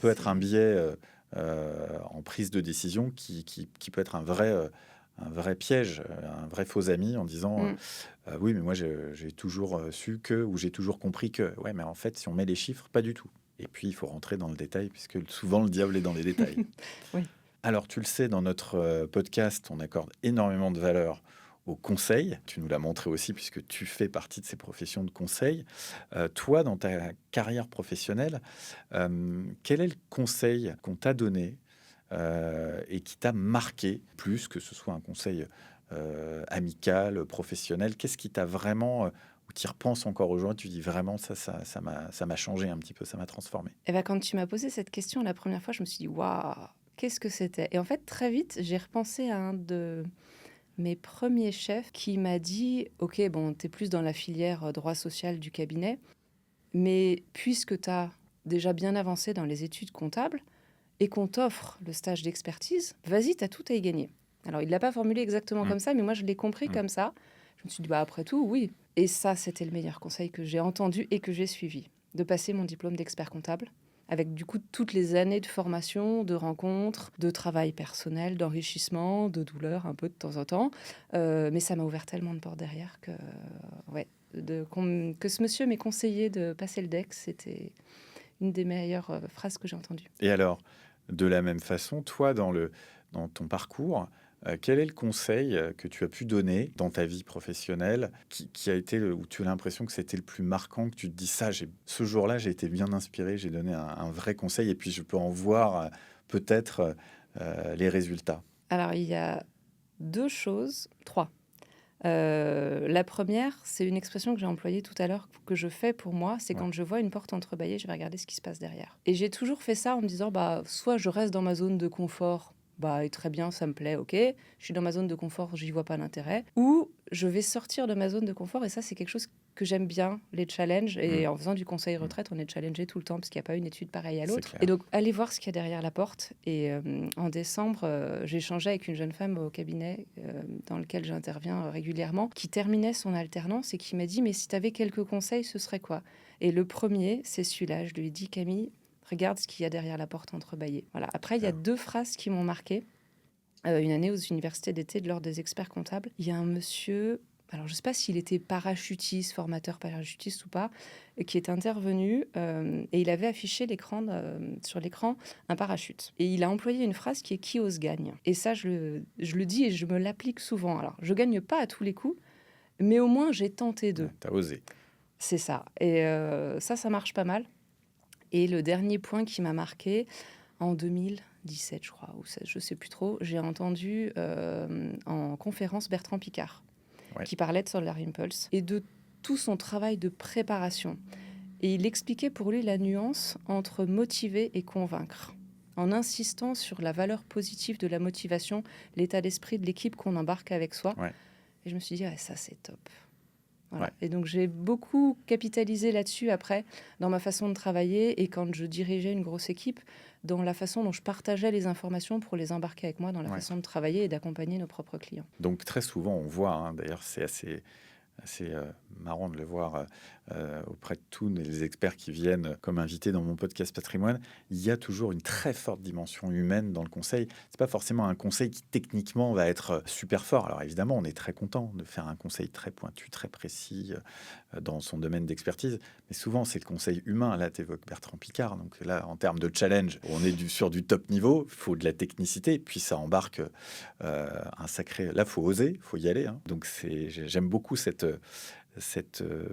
[SPEAKER 1] être un biais en prise de décision qui peut être un vrai piège, un vrai faux ami, en disant oui, mais moi j'ai toujours su que, ou j'ai toujours compris que. Ouais, mais en fait, si on met les chiffres, pas du tout. Et puis, il faut rentrer dans le détail, puisque souvent le diable est dans les détails.
[SPEAKER 2] Oui.
[SPEAKER 1] Alors, tu le sais, dans notre podcast, on accorde énormément de valeur au conseil. Tu nous l'as montré aussi, puisque tu fais partie de ces professions de conseil. Toi, dans ta carrière professionnelle, quel est le conseil qu'on t'a donné et qui t'a marqué, plus que ce soit un conseil amical, professionnel? Qu'est-ce qui t'a vraiment, où tu y repenses encore aujourd'hui, tu dis vraiment ça m'a changé un petit peu, ça m'a transformé?
[SPEAKER 2] Et ben, quand tu m'as posé cette question la première fois, je me suis dit waouh, qu'est-ce que c'était? Et en fait, très vite, j'ai repensé à un de mes premiers chefs qui m'a dit ok, bon, tu es plus dans la filière droit social du cabinet, mais puisque tu as déjà bien avancé dans les études comptables et qu'on t'offre le stage d'expertise, vas-y, tu as tout à y gagner. Alors, il ne l'a pas formulé exactement comme ça, mais moi, je l'ai compris comme ça. Je me suis dit, bah, après tout, oui. Et ça, c'était le meilleur conseil que j'ai entendu et que j'ai suivi, de passer mon diplôme d'expert comptable, avec du coup toutes les années de formation, de rencontres, de travail personnel, d'enrichissement, de douleur un peu de temps en temps. Mais ça m'a ouvert tellement de portes derrière que, ouais, que ce monsieur m'ait conseillé de passer le DEX, c'était une des meilleures phrases que j'ai entendues.
[SPEAKER 1] Et alors, de la même façon, toi, dans ton parcours, quel est le conseil que tu as pu donner dans ta vie professionnelle qui a été, où tu as l'impression que c'était le plus marquant, que tu te dis ça, ce jour-là, j'ai été bien inspiré, j'ai donné un vrai conseil et puis je peux en voir peut-être les résultats.
[SPEAKER 2] Alors, il y a 2 choses, 3. La première, c'est une expression que j'ai employée tout à l'heure, que je fais pour moi, c'est
[SPEAKER 1] Ouais.
[SPEAKER 2] quand je vois une porte entrebâillée, je vais regarder ce qui se passe derrière. Et j'ai toujours fait ça en me disant, bah, soit je reste dans ma zone de confort, bah, et très bien, ça me plaît, ok. Je suis dans ma zone de confort, j'y vois pas l'intérêt. Ou je vais sortir de ma zone de confort, et ça, c'est quelque chose que j'aime bien, les challenges. Et en faisant du conseil retraite, on est challengé tout le temps, parce qu'il n'y a pas une étude pareille à
[SPEAKER 1] C'est
[SPEAKER 2] l'autre.
[SPEAKER 1] clair.
[SPEAKER 2] Et donc, allez voir ce qu'il y a derrière la porte. Et en décembre, j'ai échangé avec une jeune femme au cabinet dans lequel j'interviens régulièrement, qui terminait son alternance et qui m'a dit, mais si tu avais quelques conseils, ce serait quoi? Et le premier, c'est celui-là. Je lui ai dit, Camille, regarde ce qu'il y a derrière la porte entrebâillée. Voilà. Après, il y a 2 phrases qui m'ont marquée. Une année aux universités d'été de l'ordre des experts comptables, il y a un monsieur, alors je ne sais pas s'il était parachutiste, formateur parachutiste ou pas, qui est intervenu et il avait affiché sur l'écran un parachute. Et il a employé une phrase qui est « qui ose gagne ». Et ça, je le dis et je me l'applique souvent. Alors, je ne gagne pas à tous les coups, mais au moins, j'ai tenté de.
[SPEAKER 1] Tu as osé.
[SPEAKER 2] C'est ça. Et ça marche pas mal. Et le dernier point qui m'a marqué, en 2017, je crois, ou je ne sais plus trop, j'ai entendu en conférence Bertrand Piccard, qui parlait de Solar Impulse et de tout son travail de préparation. Et il expliquait pour lui la nuance entre motiver et convaincre, en insistant sur la valeur positive de la motivation, l'état d'esprit de l'équipe qu'on embarque avec soi.
[SPEAKER 1] Ouais.
[SPEAKER 2] Et je me suis dit, ouais, ça c'est top. Voilà.
[SPEAKER 1] Ouais.
[SPEAKER 2] Et donc j'ai beaucoup capitalisé là-dessus après, dans ma façon de travailler et quand je dirigeais une grosse équipe, dans la façon dont je partageais les informations pour les embarquer avec moi dans la façon de travailler et d'accompagner nos propres clients.
[SPEAKER 1] Donc très souvent, on voit, d'ailleurs c'est assez marrant de le voir auprès de tous les experts qui viennent comme invités dans mon podcast Patrimoine. Il y a toujours une très forte dimension humaine dans le conseil. C'est pas forcément un conseil qui techniquement va être super fort. Alors évidemment, on est très content de faire un conseil très pointu, très précis dans son domaine d'expertise. Mais souvent, c'est le conseil humain. Là, tu évoques Bertrand Piccard. Donc là, en termes de challenge, on est sur du top niveau. Il faut de la technicité. Puis ça embarque un sacré... Là, il faut oser, il faut y aller. Donc j'aime beaucoup cette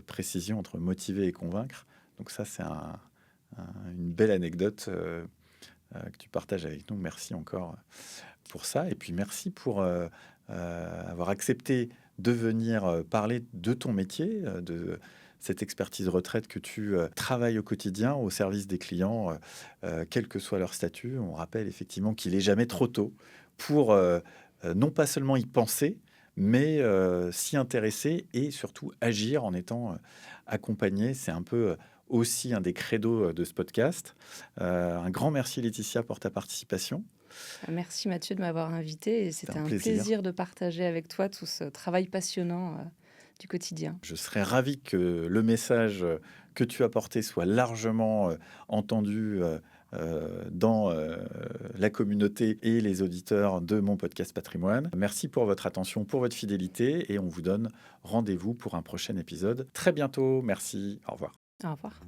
[SPEAKER 1] précision entre motiver et convaincre. Donc ça, c'est une belle anecdote que tu partages avec nous. Merci encore pour ça. Et puis merci pour avoir accepté de venir parler de ton métier, de cette expertise retraite que tu travailles au quotidien au service des clients, quel que soit leur statut. On rappelle effectivement qu'il n'est jamais trop tôt pour non pas seulement y penser, mais s'y intéresser et surtout agir en étant accompagné. C'est un peu aussi un des credos de ce podcast. Un grand merci Laetitia pour ta participation.
[SPEAKER 2] Merci Mathieu de m'avoir invité et c'était un
[SPEAKER 1] plaisir.
[SPEAKER 2] plaisir de partager avec toi tout ce travail passionnant du quotidien.
[SPEAKER 1] Je serais ravi que le message que tu as porté soit largement entendu dans la communauté et les auditeurs de mon podcast Patrimoine. Merci pour votre attention, pour votre fidélité et on vous donne rendez-vous pour un prochain épisode très bientôt. Merci, au revoir.
[SPEAKER 2] Au revoir.